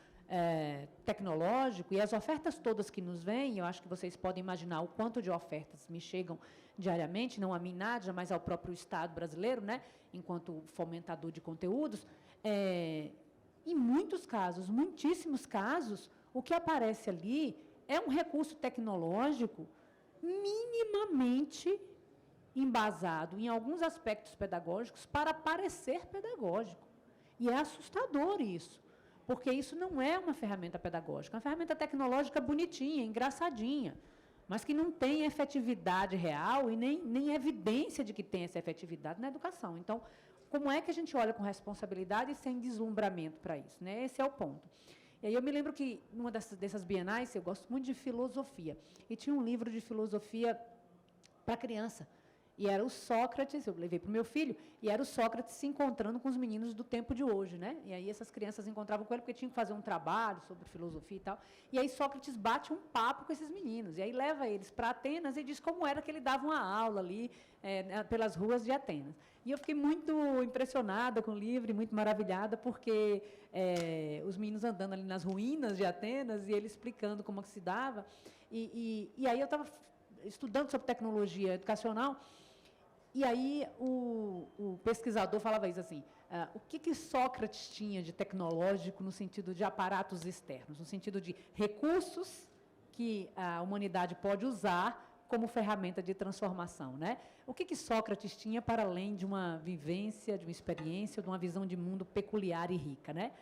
tecnológico, e as ofertas todas que nos vêm, eu acho que vocês podem imaginar o quanto de ofertas me chegam diariamente, não a mim, Nadja, mas ao próprio Estado brasileiro, né, enquanto fomentador de conteúdos, em muitos casos, muitíssimos casos, o que aparece ali é um recurso tecnológico minimamente embasado em alguns aspectos pedagógicos para parecer pedagógico. E é assustador isso, porque isso não é uma ferramenta pedagógica, é uma ferramenta tecnológica bonitinha, engraçadinha, mas que não tem efetividade real e nem evidência de que tem essa efetividade na educação. Então, como é que a gente olha com responsabilidade e sem deslumbramento para isso, né? Esse é o ponto. E aí eu me lembro que, numa dessas bienais, eu gosto muito de filosofia, e tinha um livro de filosofia para criança, e era o Sócrates, eu levei para o meu filho, e era o Sócrates se encontrando com os meninos do tempo de hoje, né? E aí essas crianças encontravam com ele porque tinham que fazer um trabalho sobre filosofia e tal, e aí Sócrates bate um papo com esses meninos, e aí leva eles para Atenas e diz como era que ele dava uma aula ali pelas ruas de Atenas. E eu fiquei muito impressionada com o livro e muito maravilhada, porque os meninos andando ali nas ruínas de Atenas e ele explicando como é que se dava. E aí eu estava estudando sobre tecnologia educacional, e aí o pesquisador falava isso assim, o que Sócrates tinha de tecnológico no sentido de aparatos externos, no sentido de recursos que a humanidade pode usar como ferramenta de transformação, né? O que Sócrates tinha para além de uma vivência, de uma experiência, de uma visão de mundo peculiar e rica, né?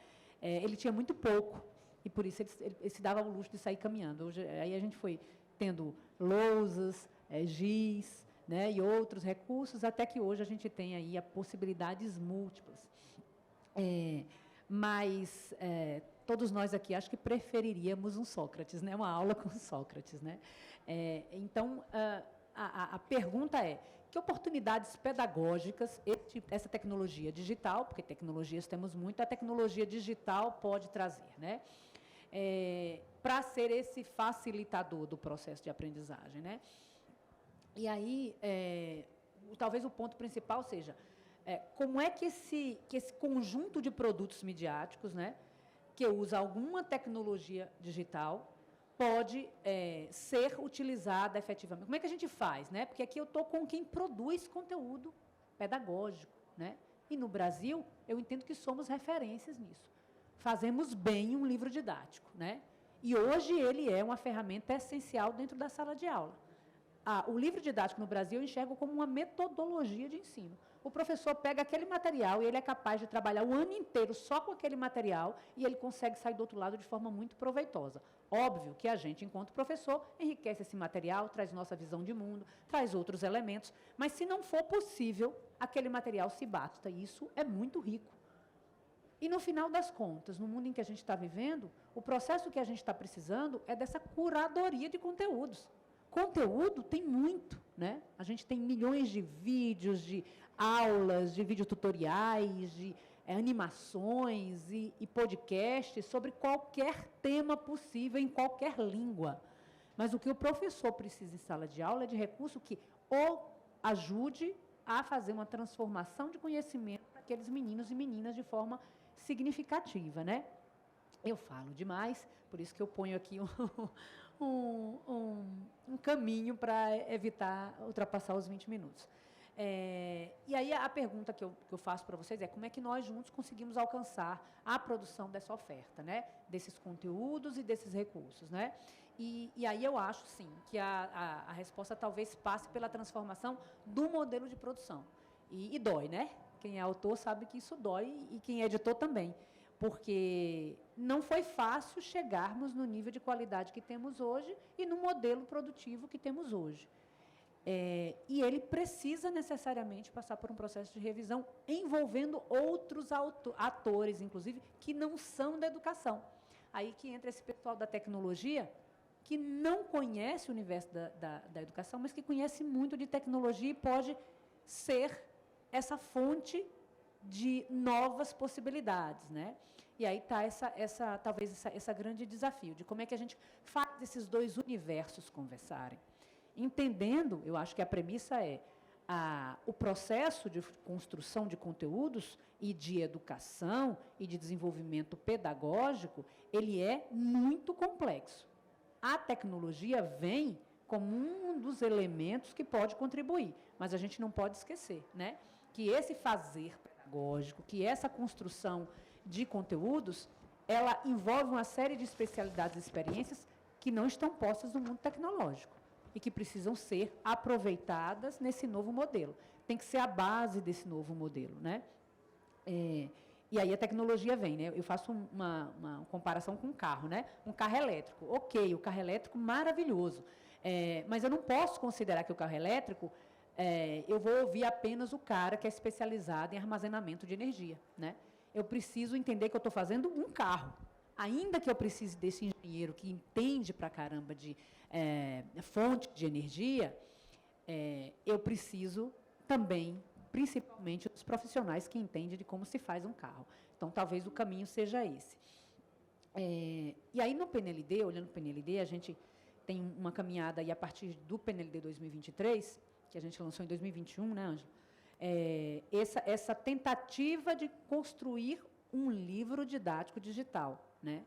Ele tinha muito pouco, e por isso ele se dava ao luxo de sair caminhando. Hoje, aí a gente foi tendo lousas, giz, né, e outros recursos, até que hoje a gente tem aí possibilidades múltiplas. Mas todos nós aqui acho que preferiríamos um Sócrates, né, uma aula com Sócrates, né? Então, a pergunta é, que oportunidades pedagógicas essa tecnologia digital, porque tecnologias temos muito, a tecnologia digital pode trazer, né? Para ser esse facilitador do processo de aprendizagem, né? E aí, talvez o ponto principal seja, como é que esse conjunto de produtos midiáticos, né, que usa alguma tecnologia digital, pode ser utilizada efetivamente. Como é que a gente faz, né? Porque aqui eu estou com quem produz conteúdo pedagógico, né? E no Brasil, eu entendo que somos referências nisso. fazemos bem um livro didático, né? E hoje ele é uma ferramenta essencial dentro da sala de aula. O livro didático no Brasil eu enxergo como uma metodologia de ensino. O professor pega aquele material e ele é capaz de trabalhar o ano inteiro só com aquele material e ele consegue sair do outro lado de forma muito proveitosa. Óbvio que a gente, enquanto professor, enriquece esse material, traz nossa visão de mundo, traz outros elementos, mas se não for possível, aquele material se basta. E isso é muito rico. E, no final das contas, no mundo em que a gente está vivendo, o processo que a gente está precisando é dessa curadoria de conteúdos. Conteúdo tem muito, né? A gente tem milhões de vídeos, de aulas, de videotutoriais, de animações e podcasts sobre qualquer tema possível, em qualquer língua. Mas o que o professor precisa em sala de aula é de recurso que o ajude a fazer uma transformação de conhecimento para aqueles meninos e meninas de forma significativa, né? Eu falo demais, por isso que eu ponho aqui um caminho para evitar ultrapassar os 20 minutos. E aí a pergunta que eu faço para vocês é como é que nós juntos conseguimos alcançar a produção dessa oferta, né? Desses conteúdos e desses recursos, né? E aí eu acho, sim, que a resposta talvez passe pela transformação do modelo de produção. E dói, né? Quem é autor sabe que isso dói e quem é editor também. Porque não foi fácil chegarmos no nível de qualidade que temos hoje e no modelo produtivo que temos hoje. E ele precisa necessariamente passar por um processo de revisão envolvendo outros atores, inclusive, que não são da educação. Aí que entra esse pessoal da tecnologia, que não conhece o universo da educação, mas que conhece muito de tecnologia e pode ser essa fonte de novas possibilidades, né? E aí está talvez esse grande desafio de como é que a gente faz esses dois universos conversarem. Entendendo, eu acho que a premissa é o processo de construção de conteúdos e de educação e de desenvolvimento pedagógico, ele é muito complexo. A tecnologia vem como um dos elementos que pode contribuir, mas a gente não pode esquecer, né, que esse fazer pedagógico, que essa construção de conteúdos, ela envolve uma série de especialidades e experiências que não estão postas no mundo tecnológico e que precisam ser aproveitadas nesse novo modelo. Tem que ser a base desse novo modelo, né? E aí a tecnologia vem, né? Eu faço uma comparação com um carro, né? Um carro elétrico. Ok, o carro elétrico maravilhoso. Mas eu não posso considerar que o carro elétrico, eu vou ouvir apenas o cara que é especializado em armazenamento de energia, né? Eu preciso entender que eu estou fazendo um carro. Ainda que eu precise desse engenheiro que entende pra caramba de fonte de energia, eu preciso também, principalmente, dos profissionais que entendem de como se faz um carro. Então, talvez o caminho seja esse. E aí, no PNLD, olhando para o PNLD, a gente tem uma caminhada aí a partir do PNLD 2023, que a gente lançou em 2021, né, Ângela? Essa tentativa de construir um livro didático digital, né?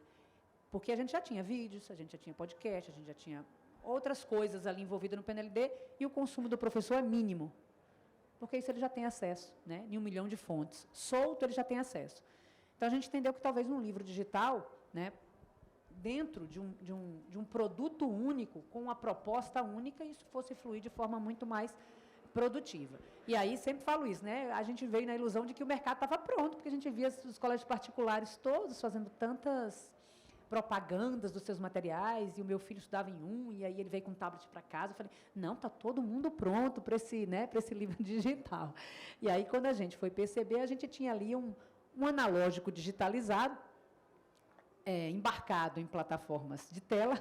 Porque a gente já tinha vídeos, a gente já tinha podcast, a gente já tinha outras coisas ali envolvidas no PNLD e o consumo do professor é mínimo, porque isso ele já tem acesso, né? Em 1 milhão de fontes. Solto, ele já tem acesso. Então, a gente entendeu que talvez um livro digital, né, dentro de um produto único, com uma proposta única, isso fosse fluir de forma muito mais produtiva. E aí, sempre falo isso, né? A gente veio na ilusão de que o mercado estava pronto, porque a gente via os colégios particulares todos fazendo tantas propagandas dos seus materiais, e o meu filho estudava em e aí ele veio com um tablet para casa. Eu falei, não, está todo mundo pronto para esse, né, para esse livro digital. E aí, quando a gente foi perceber, a gente tinha ali um analógico digitalizado, embarcado em plataformas de tela,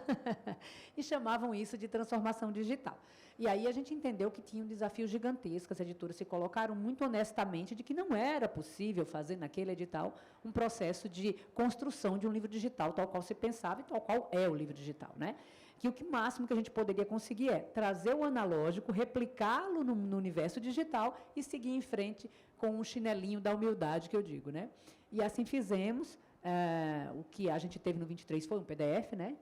e chamavam isso de transformação digital. E aí a gente entendeu que tinha um desafio gigantesco, as editoras se colocaram muito honestamente de que não era possível fazer naquele edital um processo de construção de um livro digital, tal qual se pensava e tal qual é o livro digital, né? Que o máximo que a gente poderia conseguir é trazer o analógico, replicá-lo no universo digital e seguir em frente com um chinelinho da humildade, que eu digo, né? E assim fizemos. O que a gente teve no 23 foi um PDF, né?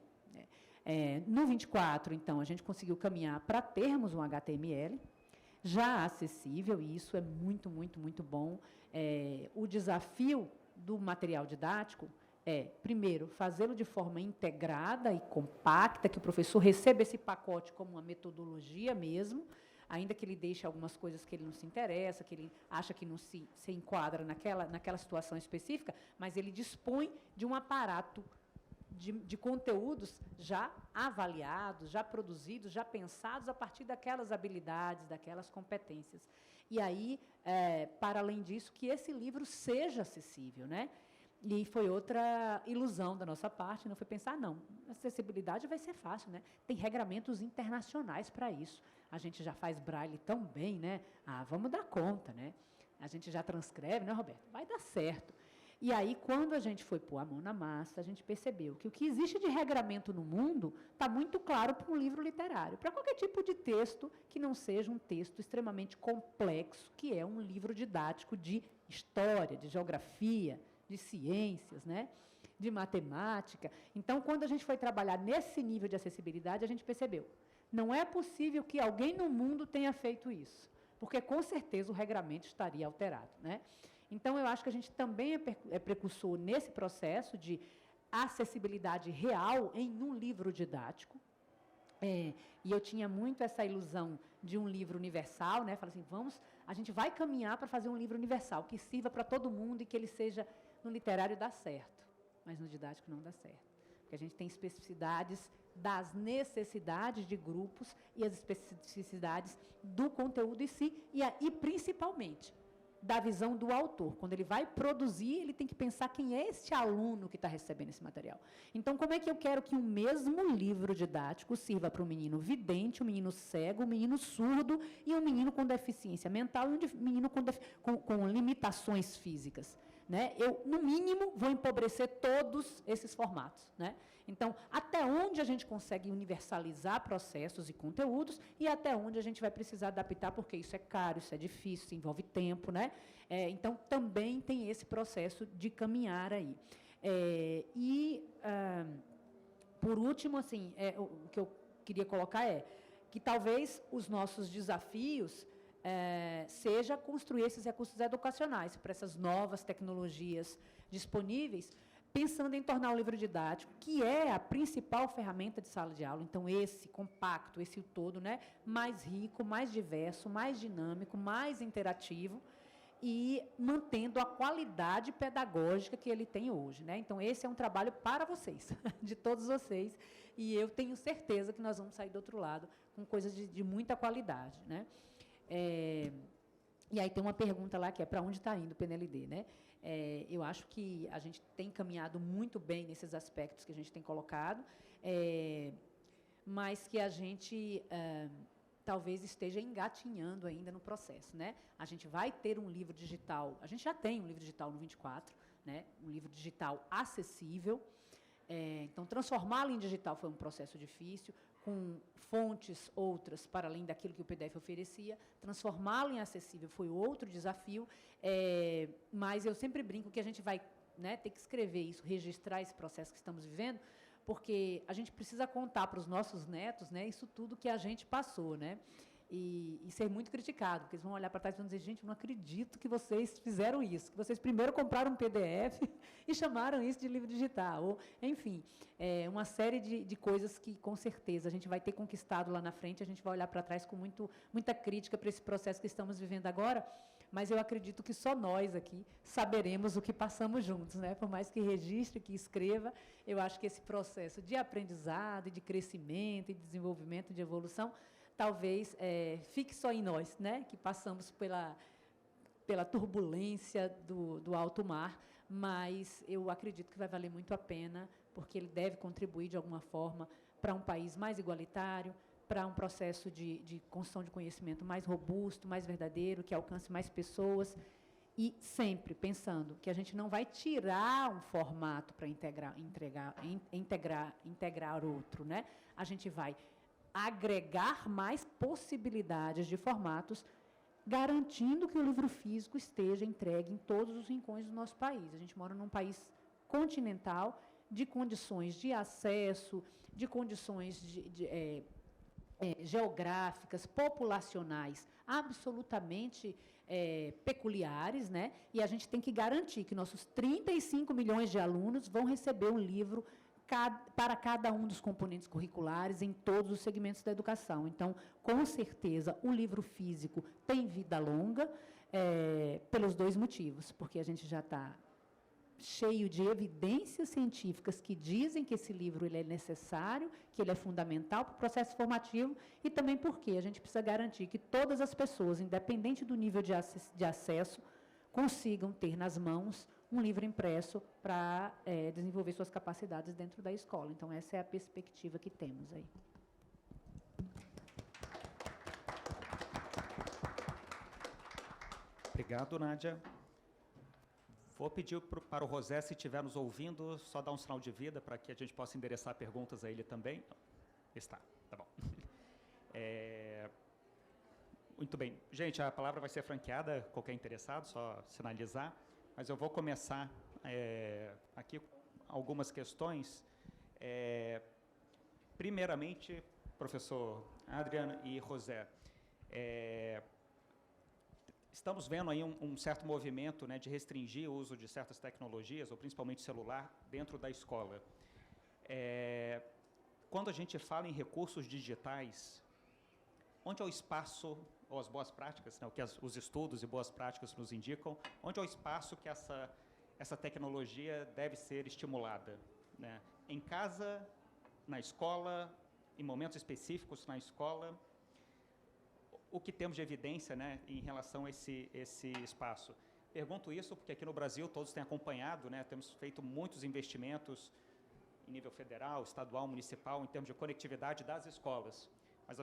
No 24, então, a gente conseguiu caminhar para termos um HTML já acessível, e isso é muito, muito, muito bom. O desafio do material didático, primeiro, fazê-lo de forma integrada e compacta, que o professor receba esse pacote como uma metodologia mesmo, ainda que ele deixe algumas coisas que ele não se interessa, que ele acha que não se enquadra naquela situação específica, mas ele dispõe de um aparato de conteúdos já avaliados, já produzidos, já pensados a partir daquelas habilidades, daquelas competências. E aí, para além disso, que esse livro seja acessível, né? E foi outra ilusão da nossa parte, não foi pensar, não, acessibilidade vai ser fácil, né? Tem regramentos internacionais para isso. A gente já faz braille tão bem, né? Vamos dar conta, né? A gente já transcreve, né, Roberto? Vai dar certo. E aí, quando a gente foi pôr a mão na massa, a gente percebeu que o que existe de regramento no mundo está muito claro para um livro literário, para qualquer tipo de texto que não seja um texto extremamente complexo, que é um livro didático de história, de geografia, de ciências, né? De matemática. Então, quando a gente foi trabalhar nesse nível de acessibilidade, a gente percebeu, não é possível que alguém no mundo tenha feito isso, porque, com certeza, o regramento estaria alterado, né? Então, eu acho que a gente também é precursor nesse processo de acessibilidade real em um livro didático. E eu tinha muito essa ilusão de um livro universal, né? Falei assim, a gente vai caminhar para fazer um livro universal, que sirva para todo mundo e que ele seja, no literário dá certo, mas no didático não dá certo. Porque a gente tem especificidades das necessidades de grupos e as especificidades do conteúdo em si, e principalmente, da visão do autor. Quando ele vai produzir, ele tem que pensar quem é esse aluno que está recebendo esse material. Então, como é que eu quero que o mesmo livro didático sirva para um menino vidente, um menino cego, um menino surdo e um menino com deficiência mental e um menino com limitações físicas? Né? Eu, no mínimo, vou empobrecer todos esses formatos, né? Então, até onde a gente consegue universalizar processos e conteúdos e até onde a gente vai precisar adaptar, porque isso é caro, isso é difícil, isso envolve tempo, né? Então, também tem esse processo de caminhar aí. Por último, assim, o que eu queria colocar é que talvez os nossos desafios seja construir esses recursos educacionais para essas novas tecnologias disponíveis, pensando em tornar o livro didático, que é a principal ferramenta de sala de aula, então esse compacto, esse todo, né, mais rico, mais diverso, mais dinâmico, mais interativo, e mantendo a qualidade pedagógica que ele tem hoje, né? Então, esse é um trabalho para vocês, de todos vocês, e eu tenho certeza que nós vamos sair do outro lado com coisas de muita qualidade, né? E aí tem uma pergunta lá que é para onde está indo o PNLD, né? Eu acho que a gente tem caminhado muito bem nesses aspectos que a gente tem colocado, mas que a gente talvez esteja engatinhando ainda no processo, né? A gente vai ter um livro digital, a gente já tem um livro digital no 24, né? Um livro digital acessível. Então, transformá-lo em digital foi um processo difícil, com fontes outras, para além daquilo que o PDF oferecia. Transformá-lo em acessível foi outro desafio, mas eu sempre brinco que a gente vai, né, ter que escrever isso, registrar esse processo que estamos vivendo, porque a gente precisa contar para os nossos netos, né, isso tudo que a gente passou, né? E ser muito criticado, porque eles vão olhar para trás e vão dizer, gente, eu não acredito que vocês fizeram isso, que vocês primeiro compraram um PDF e chamaram isso de livro digital. Ou, enfim, uma série de coisas que, com certeza, a gente vai ter conquistado lá na frente, a gente vai olhar para trás com muita crítica para esse processo que estamos vivendo agora, mas eu acredito que só nós aqui saberemos o que passamos juntos, né? Por mais que registre, que escreva, eu acho que esse processo de aprendizado, de crescimento, de desenvolvimento, de evolução, talvez fique só em nós, né, que passamos pela turbulência do alto mar, mas eu acredito que vai valer muito a pena, porque ele deve contribuir, de alguma forma, para um país mais igualitário, para um processo de construção de conhecimento mais robusto, mais verdadeiro, que alcance mais pessoas, e sempre pensando que a gente não vai tirar um formato para integrar outro, né? A gente vai agregar mais possibilidades de formatos, garantindo que o livro físico esteja entregue em todos os rincões do nosso país. A gente mora num país continental, de condições de acesso, de condições geográficas, populacionais, absolutamente peculiares, né? E a gente tem que garantir que nossos 35 milhões de alunos vão receber um livro para cada um dos componentes curriculares em todos os segmentos da educação. Então, com certeza, o livro físico tem vida longa, pelos dois motivos, porque a gente já está cheio de evidências científicas que dizem que esse livro ele é necessário, que ele é fundamental para o processo formativo, e também porque a gente precisa garantir que todas as pessoas, independente do nível de acesso, consigam ter nas mãos um livro impresso para desenvolver suas capacidades dentro da escola. Então, essa é a perspectiva que temos aí. Obrigado, Nádia. Vou pedir para o José, se estiver nos ouvindo, só dar um sinal de vida para que a gente possa endereçar perguntas a ele também. Está, tá bom. Muito bem. Gente, a palavra vai ser franqueada, qualquer interessado, só sinalizar. Mas eu vou começar aqui com algumas questões. Primeiramente, professor Adriano e José, estamos vendo aí um certo movimento, né, de restringir o uso de certas tecnologias, ou principalmente celular, dentro da escola. Quando a gente fala em recursos digitais, onde é o espaço, ou as boas práticas, né, o que os estudos e boas práticas nos indicam, onde é o espaço que essa tecnologia deve ser estimulada? Né? Em casa, na escola, em momentos específicos na escola, o que temos de evidência, né, em relação a esse espaço? Pergunto isso porque aqui no Brasil todos têm acompanhado, né, temos feito muitos investimentos em nível federal, estadual, municipal, em termos de conectividade das escolas. Mas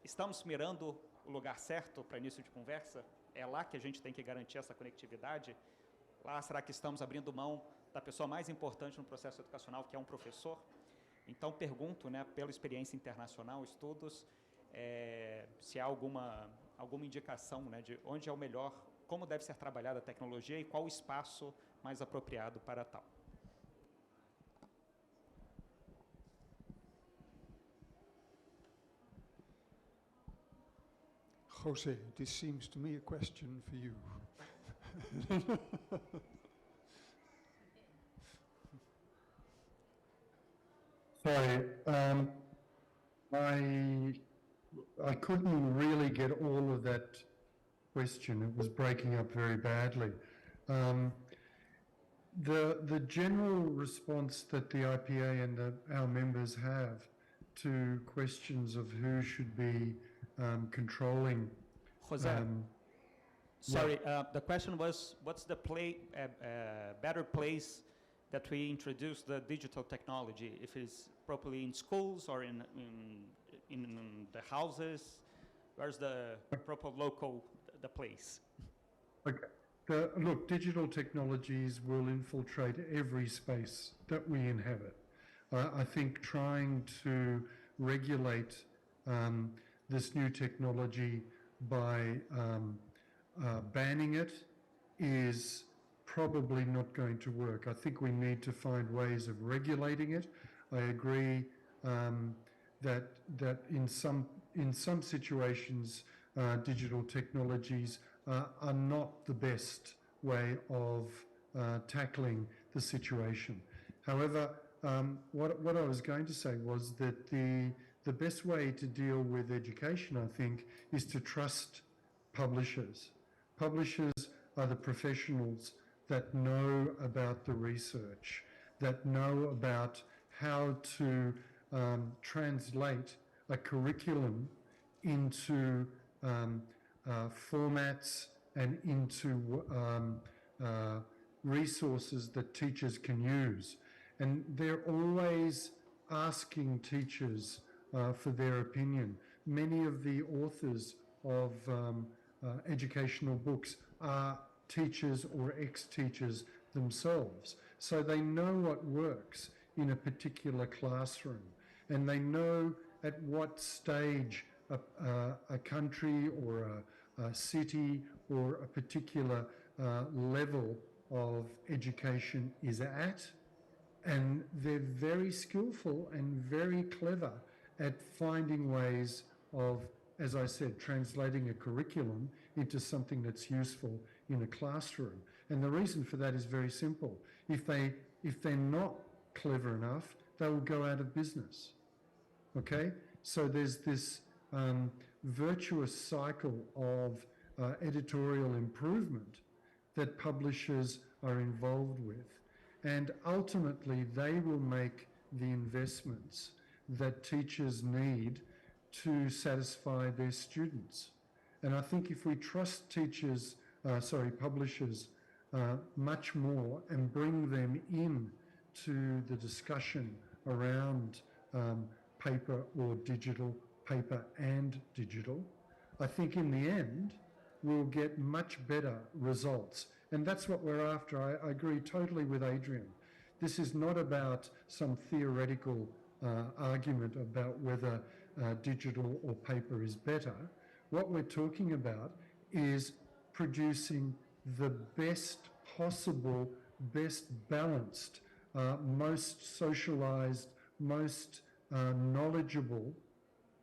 estamos mirando o lugar certo para início de conversa? É lá que a gente tem que garantir essa conectividade? Lá, será que estamos abrindo mão da pessoa mais importante no processo educacional, que é um professor? Então, pergunto, né, pela experiência internacional, estudos, se há alguma indicação, né, de onde é o melhor, como deve ser trabalhada a tecnologia e qual o espaço mais apropriado para tal. Jose, this seems to me a question for you. Sorry, I couldn't really get all of that question. It was breaking up very badly. The general response that the IPA and our members have to questions of who should be controlling. Jose, sorry, the question was, what's the better place that we introduce the digital technology, if it's properly in schools or in the houses? Where's the proper the place? Okay. Look, digital technologies will infiltrate every space that we inhabit. I think trying to regulate this new technology by banning it is probably not going to work. I think we need to find ways of regulating it. I agree that in some situations digital technologies are not the best way of tackling the situation. However, what I was going to say was that the best way to deal with education, I think, is to trust publishers. Publishers are the professionals that know about the research, that know about how to translate a curriculum into formats and into resources that teachers can use. And they're always asking teachers for their opinion. Many of the authors of educational books are teachers or ex-teachers themselves. So they know what works in a particular classroom, and they know at what stage a country or a city or a particular level of education is at, and they're very skillful and very clever at finding ways of as I said, translating a curriculum into something that's useful in a classroom. And the reason for that is very simple. If they're not clever enough, they will go out of business. Okay? So there's this virtuous cycle of editorial improvement that publishers are involved with. And ultimately, they will make the investments that teachers need to satisfy their students. And I think if we trust publishers much more and bring them in to the discussion around paper or digital, paper and digital, I think in the end, we'll get much better results. And that's what we're after. I agree totally with Adrian. This is not about some theoretical argument about whether digital or paper is better. What we're talking about is producing the best possible, best balanced, most socialized, most knowledgeable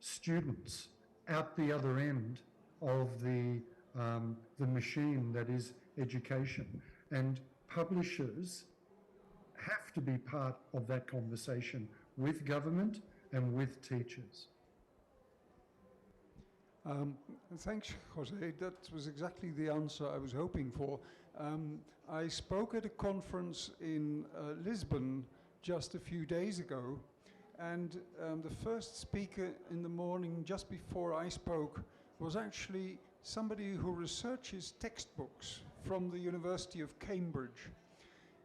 students out the other end of the machine that is education. And publishers have to be part of that conversation with government and with teachers. Thanks, Jose. That was exactly the answer I was hoping for. I spoke at a conference in Lisbon just a few days ago, and the first speaker in the morning, just before I spoke, was actually somebody who researches textbooks from the University of Cambridge,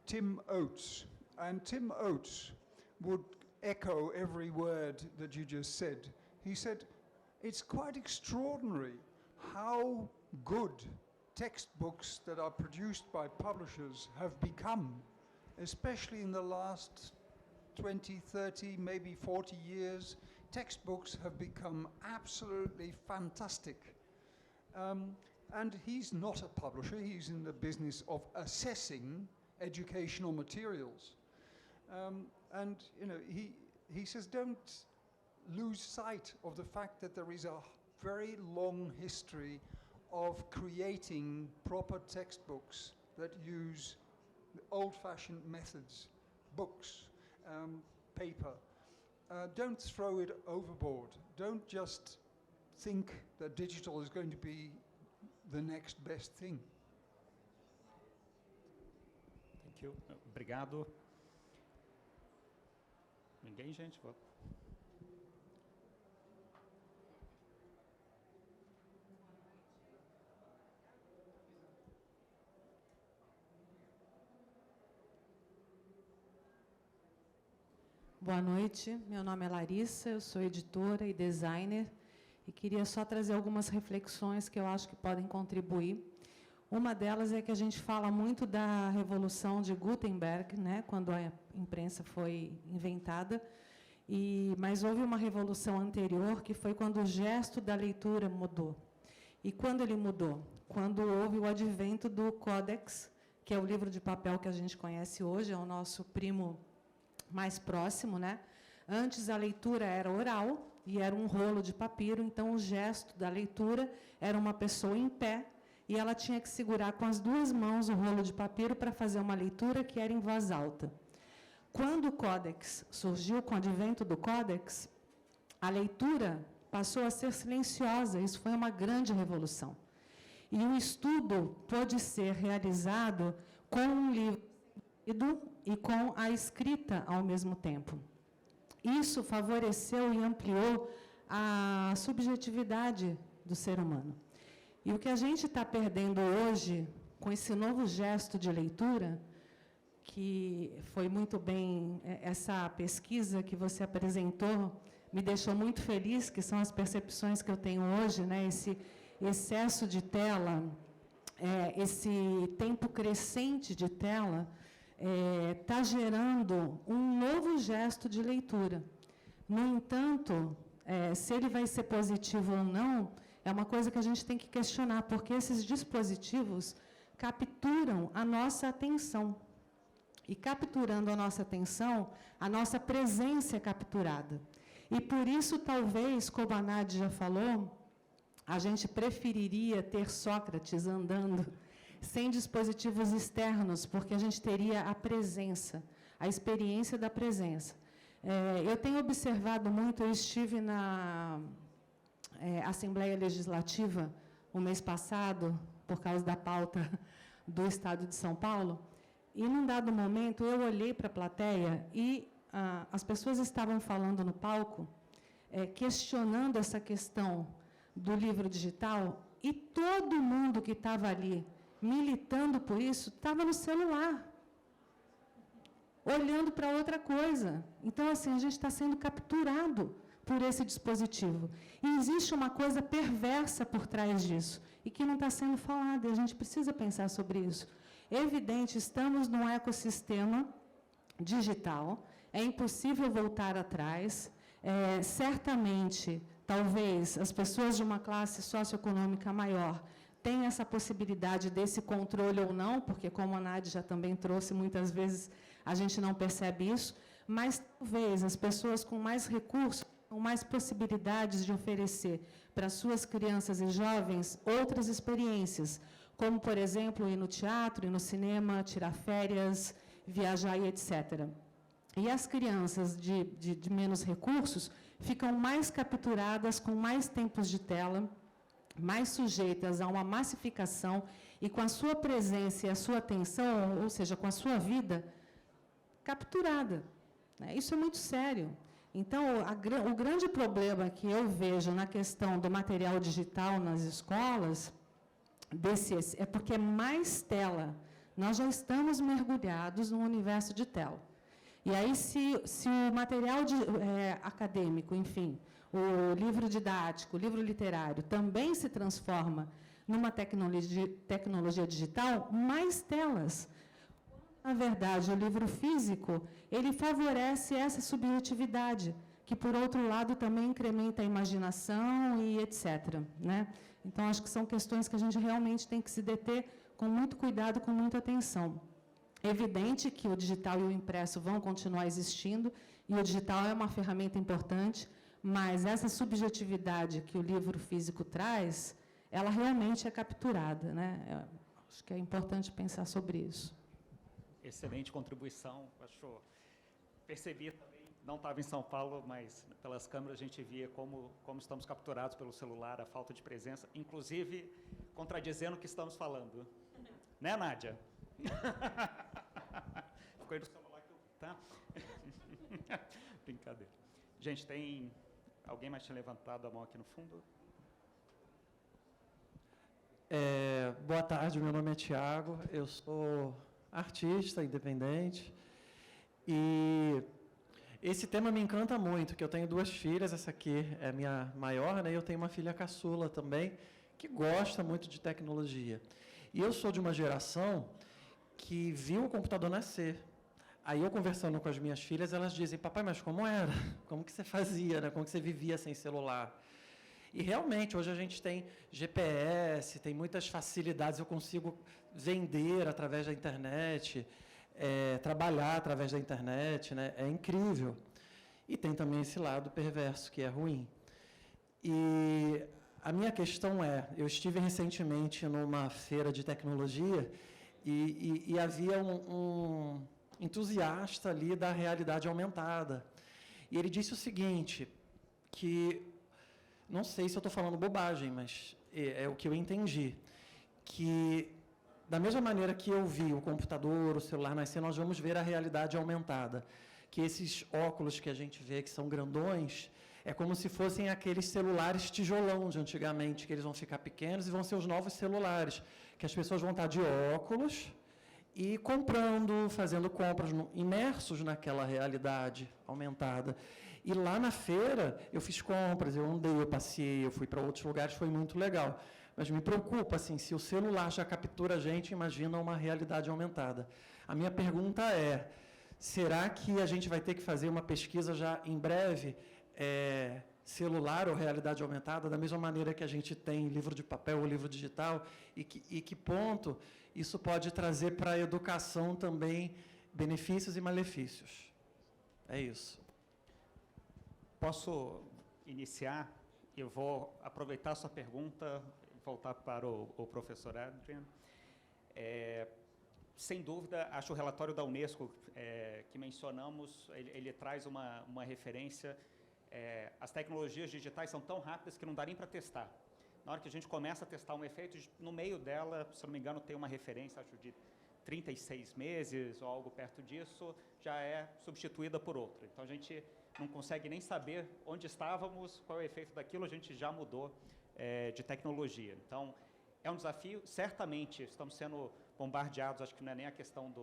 Tim Oates. And Tim Oates would echo every word that you just said. He said, it's quite extraordinary how good textbooks that are produced by publishers have become, especially in the last 20, 30, maybe 40 years. Textbooks have become absolutely fantastic. And he's not a publisher, he's in the business of assessing educational materials. And you know, he says, don't lose sight of the fact that there is a very long history of creating proper textbooks that use old-fashioned methods, books, paper. Don't throw it overboard. Don't just think that digital is going to be the next best thing. Thank you. Obrigado. Ninguém, gente? Boa noite, meu nome é Larissa, eu sou editora e designer e queria só trazer algumas reflexões que eu acho que podem contribuir. Uma delas é que a gente fala muito da Revolução de Gutenberg, né, quando a imprensa foi inventada, mas houve uma revolução anterior, que foi quando o gesto da leitura mudou. E quando ele mudou? Quando houve o advento do Codex, que é o livro de papel que a gente conhece hoje, é o nosso primo mais próximo, né? Antes a leitura era oral e era um rolo de papiro, então o gesto da leitura era uma pessoa em pé e ela tinha que segurar com as duas mãos o rolo de papiro para fazer uma leitura que era em voz alta. Quando o Codex surgiu, com o advento do Codex, a leitura passou a ser silenciosa, isso foi uma grande revolução. E o estudo pôde ser realizado com um livro e com a escrita ao mesmo tempo. Isso favoreceu e ampliou a subjetividade do ser humano. E o que a gente está perdendo hoje, com esse novo gesto de leitura, que foi muito bem, essa pesquisa que você apresentou, me deixou muito feliz, que são as percepções que eu tenho hoje, né? Esse excesso de tela, esse tempo crescente de tela, está gerando um novo gesto de leitura. No entanto, se ele vai ser positivo ou não, é uma coisa que a gente tem que questionar, porque esses dispositivos capturam a nossa atenção. E capturando a nossa atenção, a nossa presença é capturada. E por isso, talvez, como a Nadja já falou, a gente preferiria ter Sócrates andando sem dispositivos externos, porque a gente teria a presença, a experiência da presença. Eu tenho observado muito, eu estive na Assembleia Legislativa o mês passado, por causa da pauta do Estado de São Paulo, e, num dado momento, eu olhei para a plateia e as pessoas estavam falando no palco, questionando essa questão do livro digital, e todo mundo que estava ali militando por isso estava no celular, olhando para outra coisa. Então, assim, a gente está sendo capturado por esse dispositivo. E existe uma coisa perversa por trás disso, e que não está sendo falada, e a gente precisa pensar sobre isso. É evidente, estamos num ecossistema digital, é impossível voltar atrás. Certamente, talvez, as pessoas de uma classe socioeconômica maior tenham essa possibilidade desse controle ou não, porque, como a Nadja já também trouxe, muitas vezes a gente não percebe isso, mas talvez as pessoas com mais recursos, com mais possibilidades de oferecer para suas crianças e jovens outras experiências, como, por exemplo, ir no teatro, ir no cinema, tirar férias, viajar e etc. E as crianças de menos recursos ficam mais capturadas, com mais tempos de tela, mais sujeitas a uma massificação, e com a sua presença e a sua atenção, ou seja, com a sua vida, capturada. Isso é muito sério. Então, o grande problema que eu vejo na questão do material digital nas escolas é porque é mais tela. Nós já estamos mergulhados no universo de tela. E aí, se o material acadêmico, enfim, o livro didático, o livro literário, também se transforma numa tecnologia digital, mais telas. Na verdade, o livro físico, ele favorece essa subjetividade, que, por outro lado, também incrementa a imaginação e etc. Então, acho que são questões que a gente realmente tem que se deter com muito cuidado, com muita atenção. É evidente que o digital e o impresso vão continuar existindo, e o digital é uma ferramenta importante, mas essa subjetividade que o livro físico traz, ela realmente é capturada. Acho que é importante pensar sobre isso. Excelente contribuição. Percebi também, não estava em São Paulo, mas pelas câmeras a gente via como estamos capturados pelo celular, a falta de presença, inclusive contradizendo o que estamos falando. Né, Nádia? Ficou aí no celular que eu... Tá? Brincadeira. Gente, tem... Alguém mais tinha levantado a mão aqui no fundo? Boa tarde, meu nome é Tiago, eu sou artista independente, e esse tema me encanta muito, que eu tenho 2 filhas, essa aqui é a minha maior, e eu tenho uma filha caçula também, que gosta muito de tecnologia. E eu sou de uma geração que viu o computador nascer. Aí eu, conversando com as minhas filhas, elas dizem: papai, mas como era? Como que você fazia, Como que você vivia sem celular? E realmente, hoje a gente tem GPS, tem muitas facilidades, eu consigo vender através da internet, trabalhar através da internet, é incrível. E tem também esse lado perverso, que é ruim. E a minha questão eu estive recentemente numa feira de tecnologia e havia um entusiasta ali da realidade aumentada. E ele disse o seguinte, que... Não sei se eu estou falando bobagem, mas é o que eu entendi. Que, da mesma maneira que eu vi o computador, o celular nascer, nós vamos ver a realidade aumentada. Que esses óculos que a gente vê, que são grandões, é como se fossem aqueles celulares tijolão de antigamente, que eles vão ficar pequenos e vão ser os novos celulares. Que as pessoas vão estar de óculos e comprando, fazendo compras, imersos naquela realidade aumentada. E lá na feira, eu fiz compras, eu andei, eu passei, eu fui para outros lugares, foi muito legal. Mas me preocupa, assim, se o celular já captura a gente, imagina uma realidade aumentada. A minha pergunta é, será que a gente vai ter que fazer uma pesquisa já em breve, celular ou realidade aumentada, da mesma maneira que a gente tem livro de papel ou livro digital, e que ponto isso pode trazer para a educação também benefícios e malefícios? É isso. Posso iniciar eu vou aproveitar a sua pergunta e voltar para o professor Adrian. Sem dúvida, acho o relatório da Unesco que mencionamos, ele traz uma referência. As tecnologias digitais são tão rápidas que não dá nem para testar. Na hora que a gente começa a testar um efeito, no meio dela, se não me engano, tem uma referência, acho, de 36 meses ou algo perto disso, já é substituída por outra. Então, a gente não consegue nem saber onde estávamos, qual é o efeito daquilo, a gente já mudou de tecnologia. Então, é um desafio. Certamente, estamos sendo bombardeados, acho que não é nem a questão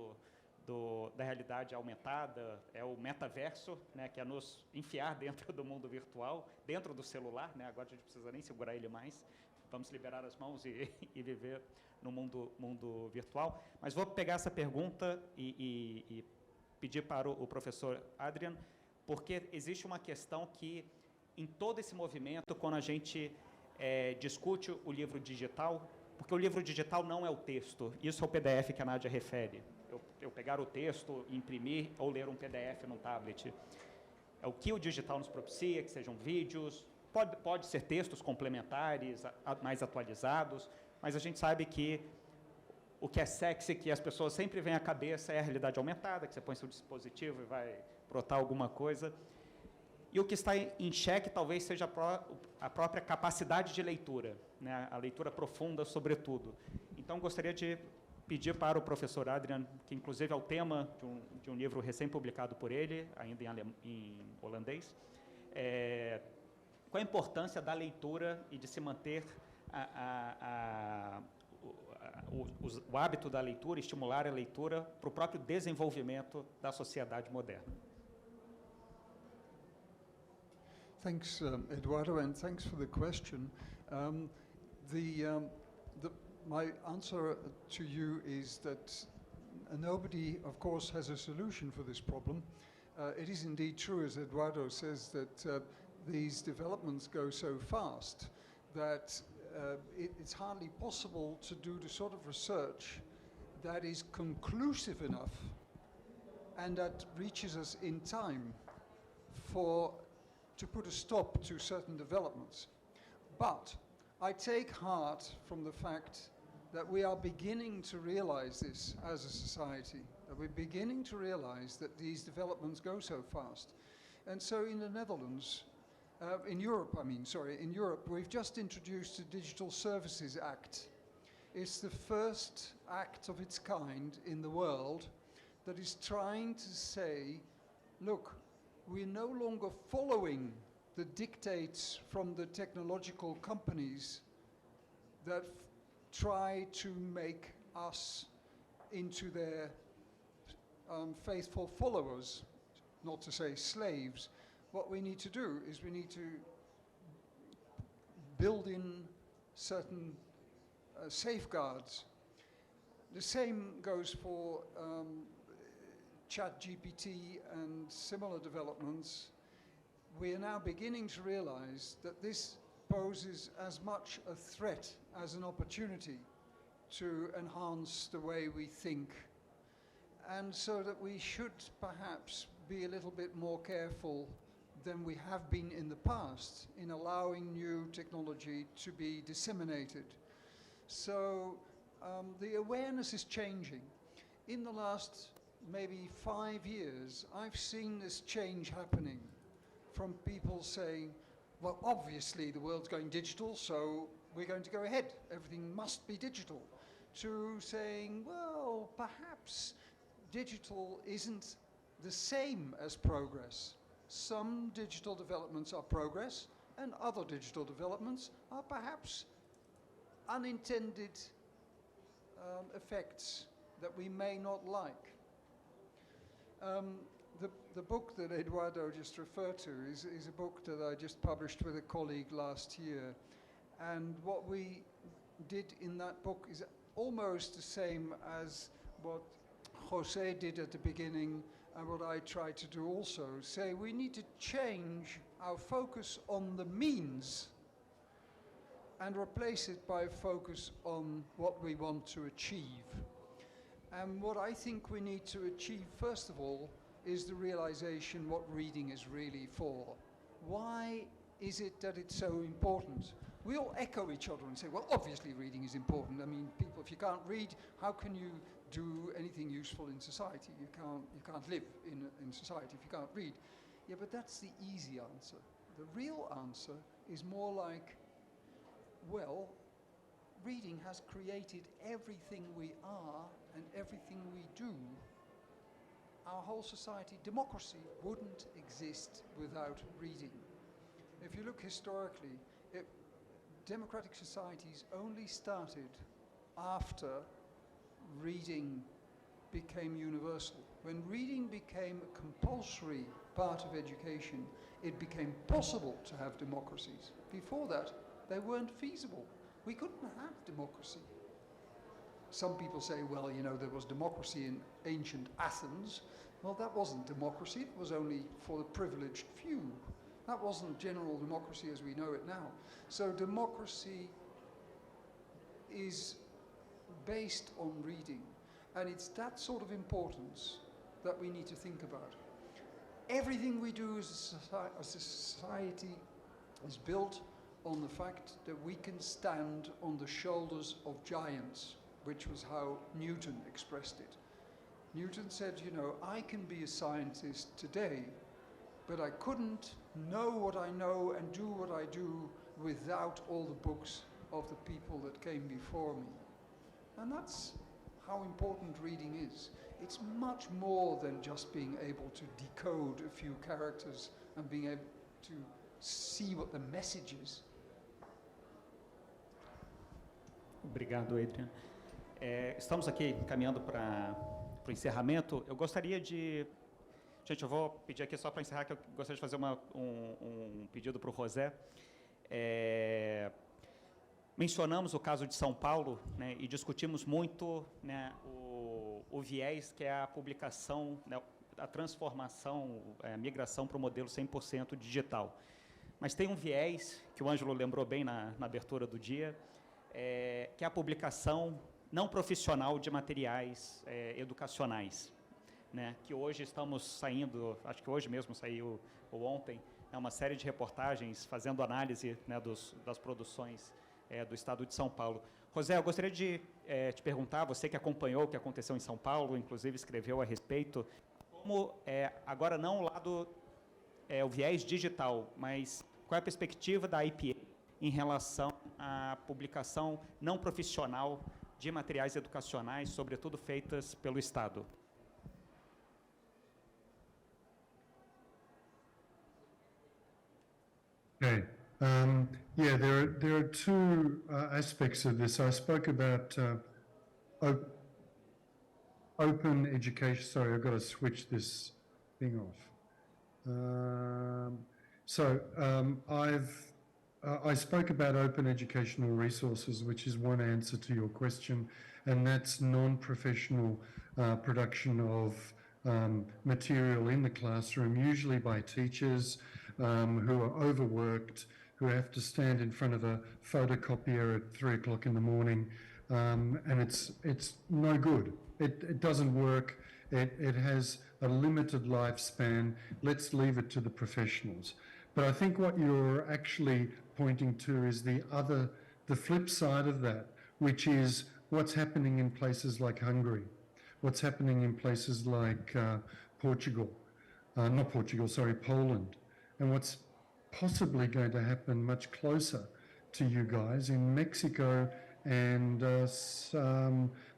da realidade aumentada, é o metaverso, né, que é nos enfiar dentro do mundo virtual, dentro do celular, né, agora a gente não precisa nem segurar ele mais, vamos liberar as mãos e viver no mundo virtual. Mas vou pegar essa pergunta e pedir para o professor Adrian, porque existe uma questão que, em todo esse movimento, quando a gente discute o livro digital, porque o livro digital não é o texto, isso é o PDF que a Nadja refere. Eu pegar o texto, imprimir ou ler um PDF num tablet. É o que o digital nos propicia, que sejam vídeos, pode ser textos complementares, mais atualizados, mas a gente sabe que o que é sexy, que as pessoas sempre veem à cabeça, é a realidade aumentada, que você põe seu dispositivo e vai brotar alguma coisa. E o que está em xeque talvez seja a própria capacidade de leitura, né? A leitura profunda, sobretudo. Então, gostaria de pedir para o professor Adrian, que inclusive é o tema de um livro recém-publicado por ele, ainda em holandês, qual a importância da leitura e de se manter o hábito da leitura, estimular a leitura para o próprio desenvolvimento da sociedade moderna. Thanks, Eduardo, and thanks for the question. My answer to you is that nobody, of course, has a solution for this problem. It is indeed true, as Eduardo says, that these developments go so fast that it's hardly possible to do the sort of research that is conclusive enough and that reaches us in time to put a stop to certain developments. But I take heart from the fact that we are beginning to realize this as a society, that we're beginning to realize that these developments go so fast. And so in the Netherlands, in Europe, we've just introduced the Digital Services Act. It's the first act of its kind in the world that is trying to say, look, we're no longer following the dictates from the technological companies that try to make us into their faithful followers, not to say slaves. What we need to do is we need to build in certain safeguards. The same goes for ChatGPT and similar developments. We are now beginning to realize that this poses as much a threat as an opportunity to enhance the way we think, and so that we should perhaps be a little bit more careful than we have been in the past in allowing new technology to be disseminated. So the awareness is changing. In the last maybe 5 years, I've seen this change happening from people saying, well, obviously the world's going digital, so we're going to go ahead. Everything must be digital. To saying, well, perhaps digital isn't the same as progress. Some digital developments are progress, and other digital developments are perhaps unintended effects that we may not like. The book that Eduardo just referred to is a book that I just published with a colleague last year. And what we did in that book is almost the same as what José did at the beginning and what I tried to do also. Say we need to change our focus on the means and replace it by a focus on what we want to achieve. And what I think we need to achieve, first of all, is the realization what reading is really for. Why is it that it's so important? We all echo each other and say, well, obviously reading is important. I mean, people, if you can't read, how can you do anything useful in society? You can't live in society if you can't read. Yeah, but that's the easy answer. The real answer is more like, well, reading has created everything we are and everything we do. Our whole society, democracy, wouldn't exist without reading. If you look historically, democratic societies only started after reading became universal. When reading became a compulsory part of education, it became possible to have democracies. Before that, they weren't feasible. We couldn't have democracy. Some people say, well, you know, there was democracy in ancient Athens. Well, that wasn't democracy. It was only for the privileged few. That wasn't general democracy as we know it now. So democracy is based on reading. And it's that sort of importance that we need to think about. Everything we do as a society is built on the fact that we can stand on the shoulders of giants, which was how Newton expressed it. Newton said, you know, I can be a scientist today, but I couldn't know what I know and do what I do without all the books of the people that came before me. And that's how important reading is. It's much more than just being able to decode a few characters and being able to see what the message is. Obrigado, Adrian. Estamos aqui caminhando para o encerramento. Eu gostaria de... Gente, eu vou pedir aqui só para encerrar, que eu gostaria de fazer um pedido para o José. Mencionamos o caso de São Paulo, né, e discutimos muito, né, o viés que é a publicação, né, a transformação, a migração para o modelo 100% digital. Mas tem um viés, que o Ângelo lembrou bem na abertura do dia, que é a publicação não profissional de materiais educacionais, né, que hoje estamos saindo, acho que hoje mesmo saiu, ou ontem, uma série de reportagens fazendo análise, né, das produções do Estado de São Paulo. José, eu gostaria de te perguntar, você que acompanhou o que aconteceu em São Paulo, inclusive escreveu a respeito, como, agora não o lado, o viés digital, mas qual é a perspectiva da IPA em relação à publicação não profissional de materiais educacionais, sobretudo feitas pelo Estado? Okay. Yeah, there are two aspects of this. I spoke about open education. Sorry, I've got to switch this thing off. I spoke about open educational resources, which is one answer to your question, and that's non-professional production of material in the classroom, usually by teachers who are overworked, who have to stand in front of a photocopier at 3 o'clock in the morning, and it's no good. It doesn't work. It has a limited lifespan. Let's leave it to the professionals. But I think what you're actually pointing to is the flip side of that, which is what's happening in places like Hungary, what's happening in places like Poland, and what's possibly going to happen much closer to you guys in Mexico and the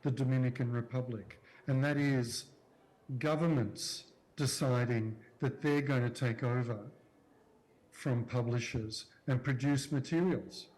Dominican Republic. And that is governments deciding that they're going to take over from publishers and produce materials.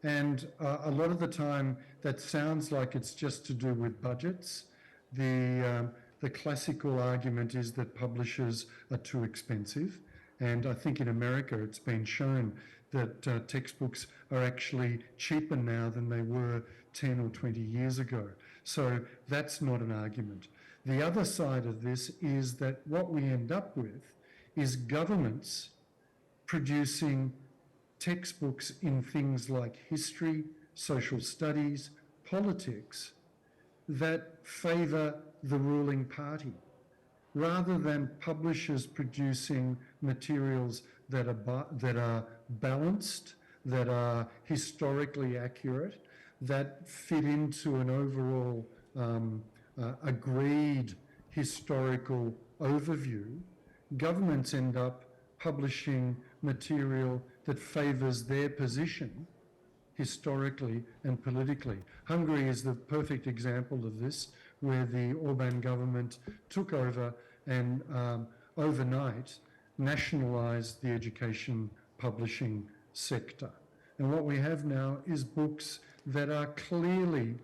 And a lot of the time that sounds like it's just to do with budgets. The classical argument is that publishers are too expensive. And I think in America it's been shown that textbooks are actually cheaper now than they were 10 or 20 years ago. So that's not an argument. The other side of this is that what we end up with is governments producing textbooks in things like history, social studies, politics that favour the ruling party, rather than publishers producing materials that are balanced, that are historically accurate, that fit into an overall agreed historical overview, governments end up publishing material that favours their position historically and politically. Hungary is the perfect example of this, where the Orban government took over and overnight nationalised the education publishing sector. And what we have now is books that are clearly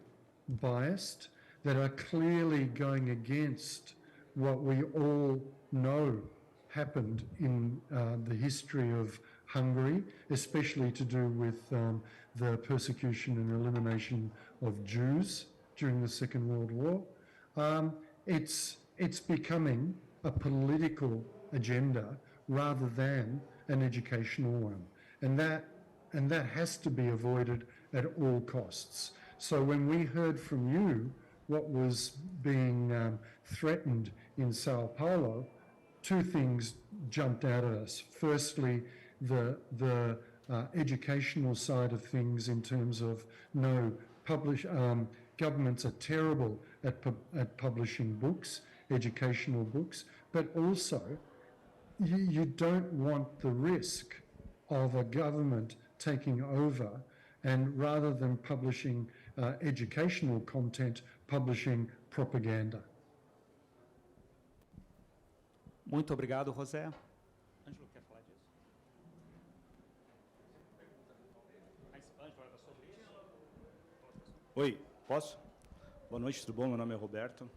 biased, that are clearly going against what we all know happened in the history of Hungary, especially to do with the persecution and elimination of Jews during the Second World War. It's becoming a political agenda rather than an educational one. And that has to be avoided at all costs. So when we heard from you what was being threatened in Sao Paulo, two things jumped out at us. Firstly, the educational side of things in terms of governments are terrible at publishing books, educational books, but also you don't want the risk of a government taking over and rather than publishing educational content, publishing propaganda. Muito obrigado, José. Ângelo, quer falar disso? Ângelo, era sobre isso? Oi, posso? Boa noite, tudo bom? Meu nome é Roberto.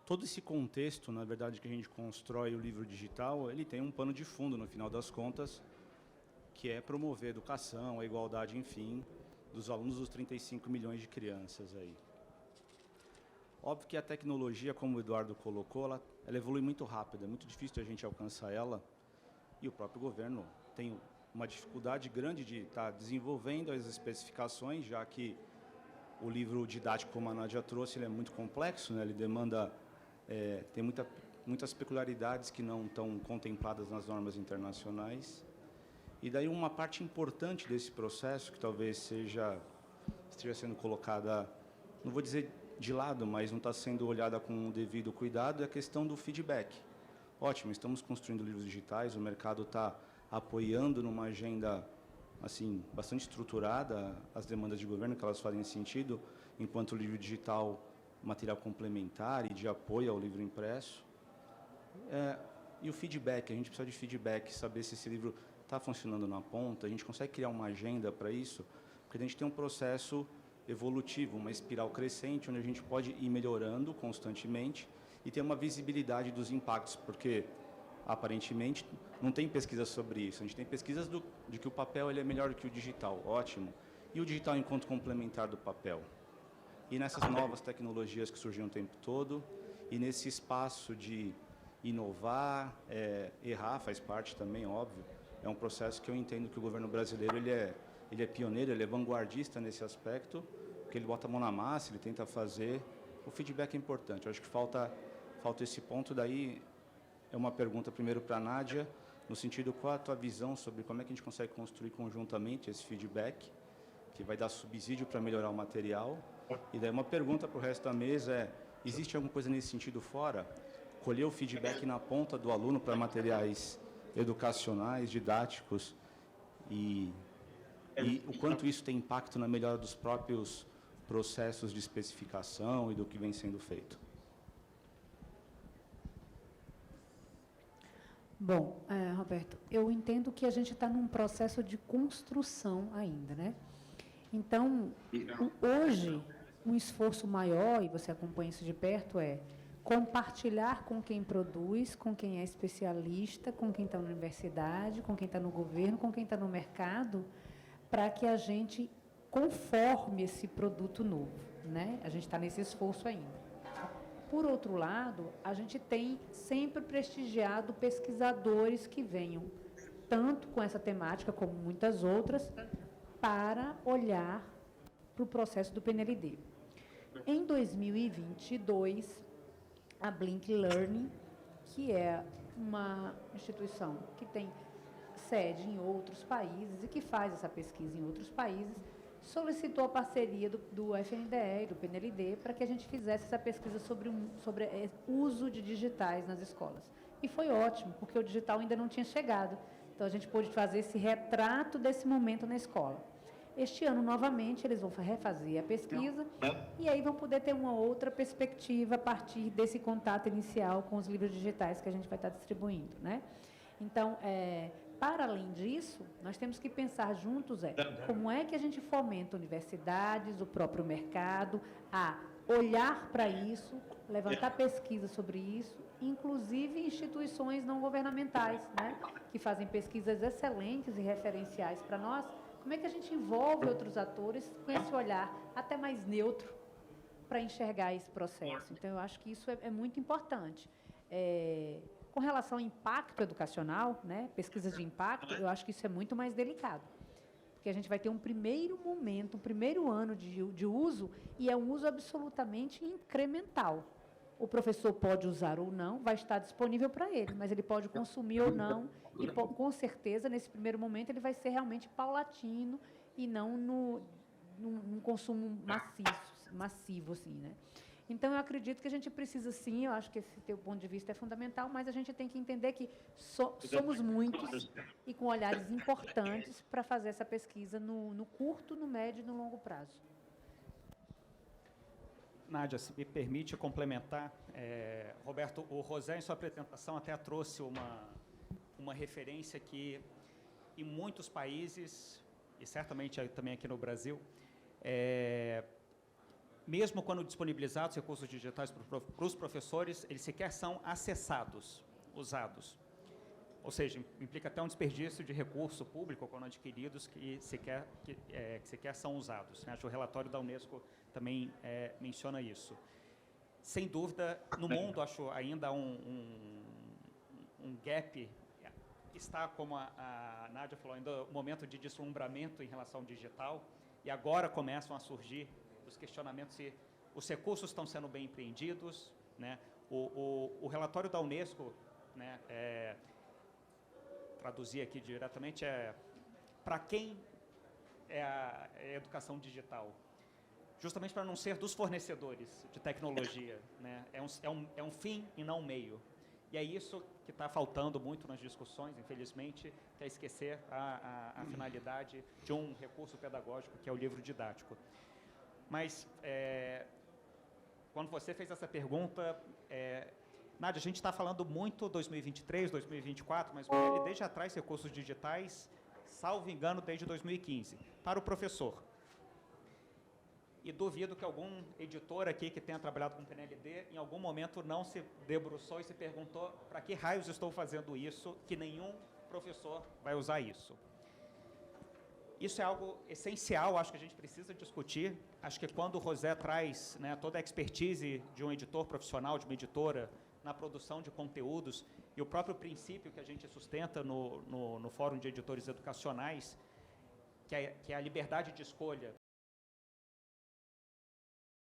Todo esse contexto, na verdade, que a gente constrói o livro digital, ele tem um pano de fundo, no final das contas, que é promover a educação, a igualdade, enfim, dos alunos dos 35 milhões de crianças aí. Óbvio que a tecnologia, como o Eduardo colocou, ela evolui muito rápido, é muito difícil a gente alcançar ela, e o próprio governo tem uma dificuldade grande de estar desenvolvendo as especificações, já que o livro didático, como a Nadja trouxe, ele é muito complexo, né? Ele demanda, tem muitas peculiaridades que não estão contempladas nas normas internacionais. E daí uma parte importante desse processo, que talvez esteja sendo colocada, não vou dizer de lado, mas não está sendo olhada com o devido cuidado, é a questão do feedback. Ótimo, estamos construindo livros digitais, o mercado está apoiando numa agenda assim, bastante estruturada as demandas de governo, que elas fazem sentido, enquanto o livro digital, material complementar e de apoio ao livro impresso. E o feedback, a gente precisa de feedback, saber se esse livro está funcionando na ponta, a gente consegue criar uma agenda para isso, porque a gente tem um processo evolutivo, uma espiral crescente, onde a gente pode ir melhorando constantemente e ter uma visibilidade dos impactos, porque, aparentemente, não tem pesquisa sobre isso. A gente tem pesquisas de que o papel ele é melhor do que o digital, ótimo. E o digital enquanto complementar do papel. E nessas novas tecnologias que surgiram o tempo todo, e nesse espaço de inovar, errar faz parte também, óbvio. É um processo que eu entendo que o governo brasileiro ele é pioneiro, ele é vanguardista nesse aspecto, porque ele bota a mão na massa, ele tenta fazer. O feedback é importante. Eu acho que falta esse ponto. Daí é uma pergunta primeiro para a Nadja, no sentido, qual a tua visão sobre como é que a gente consegue construir conjuntamente esse feedback, que vai dar subsídio para melhorar o material. E daí uma pergunta para o resto da mesa existe alguma coisa nesse sentido fora? Colher o feedback na ponta do aluno para materiais educacionais, didáticos, e o quanto isso tem impacto na melhora dos próprios processos de especificação e do que vem sendo feito. Bom, Roberto, eu entendo que a gente está num processo de construção ainda, né? Então, hoje, um esforço maior, e você acompanha isso de perto, é compartilhar com quem produz, com quem é especialista, com quem está na universidade, com quem está no governo, com quem está no mercado, para que a gente conforme esse produto novo, né? A gente está nesse esforço ainda. Por outro lado, a gente tem sempre prestigiado pesquisadores que venham, tanto com essa temática como muitas outras, para olhar para o processo do PNLD. Em 2022, a Blink Learning, que é uma instituição que tem sede em outros países e que faz essa pesquisa em outros países, solicitou a parceria do FNDE e do PNLD para que a gente fizesse essa pesquisa sobre uso de digitais nas escolas. E foi ótimo, porque o digital ainda não tinha chegado. Então, a gente pôde fazer esse retrato desse momento na escola. Este ano, novamente, eles vão refazer a pesquisa e aí vão poder ter uma outra perspectiva a partir desse contato inicial com os livros digitais que a gente vai estar distribuindo, né? Então, para além disso, nós temos que pensar juntos como é que a gente fomenta universidades, o próprio mercado, a olhar para isso, levantar pesquisa sobre isso, inclusive instituições não governamentais, né, que fazem pesquisas excelentes e referenciais para nós. Como é que a gente envolve outros atores com esse olhar até mais neutro para enxergar esse processo? Então, eu acho que isso é muito importante. Com relação ao impacto educacional, né, pesquisas de impacto, eu acho que isso é muito mais delicado. Porque a gente vai ter um primeiro momento, um primeiro ano de uso, e é um uso absolutamente incremental. O professor pode usar ou não, vai estar disponível para ele, mas ele pode consumir ou não, e com certeza, nesse primeiro momento, ele vai ser realmente paulatino e não num consumo massivo, assim, né? Então, eu acredito que a gente precisa, sim, eu acho que esse teu ponto de vista é fundamental, mas a gente tem que entender que somos muitos e com olhares importantes para fazer essa pesquisa no curto, no médio e no longo prazo. Nadja, se me permite complementar, Roberto, o José, em sua apresentação, até trouxe uma referência que, em muitos países, e certamente também aqui no Brasil, mesmo quando disponibilizados recursos digitais para os professores, eles sequer são acessados, usados. Ou seja, implica até um desperdício de recurso público quando adquiridos que sequer são usados, né? Acho que o relatório da Unesco também menciona isso. Sem dúvida, no mundo, acho ainda um gap. Está, como a Nadja falou, ainda um momento de deslumbramento em relação ao digital, e agora começam a surgir os questionamentos se os recursos estão sendo bem empreendidos, né? O relatório da Unesco, né, traduzir aqui diretamente, para quem é a educação digital? Justamente para não ser dos fornecedores de tecnologia, né? É um fim e não um meio. E é isso que está faltando muito nas discussões, infelizmente, que é esquecer a finalidade de um recurso pedagógico, que é o livro didático. Mas, quando você fez essa pergunta, Nadja, a gente está falando muito 2023, 2024, mas o PNLD já traz recursos digitais, salvo engano, desde 2015, para o professor. E duvido que algum editor aqui que tenha trabalhado com o PNLD, em algum momento não se debruçou e se perguntou para que raios estou fazendo isso, que nenhum professor vai usar isso. Isso é algo essencial, acho que a gente precisa discutir. Acho que quando o José traz, né, toda a expertise de um editor profissional, de uma editora, na produção de conteúdos, e o próprio princípio que a gente sustenta no Fórum de Editores Educacionais, que é a liberdade de escolha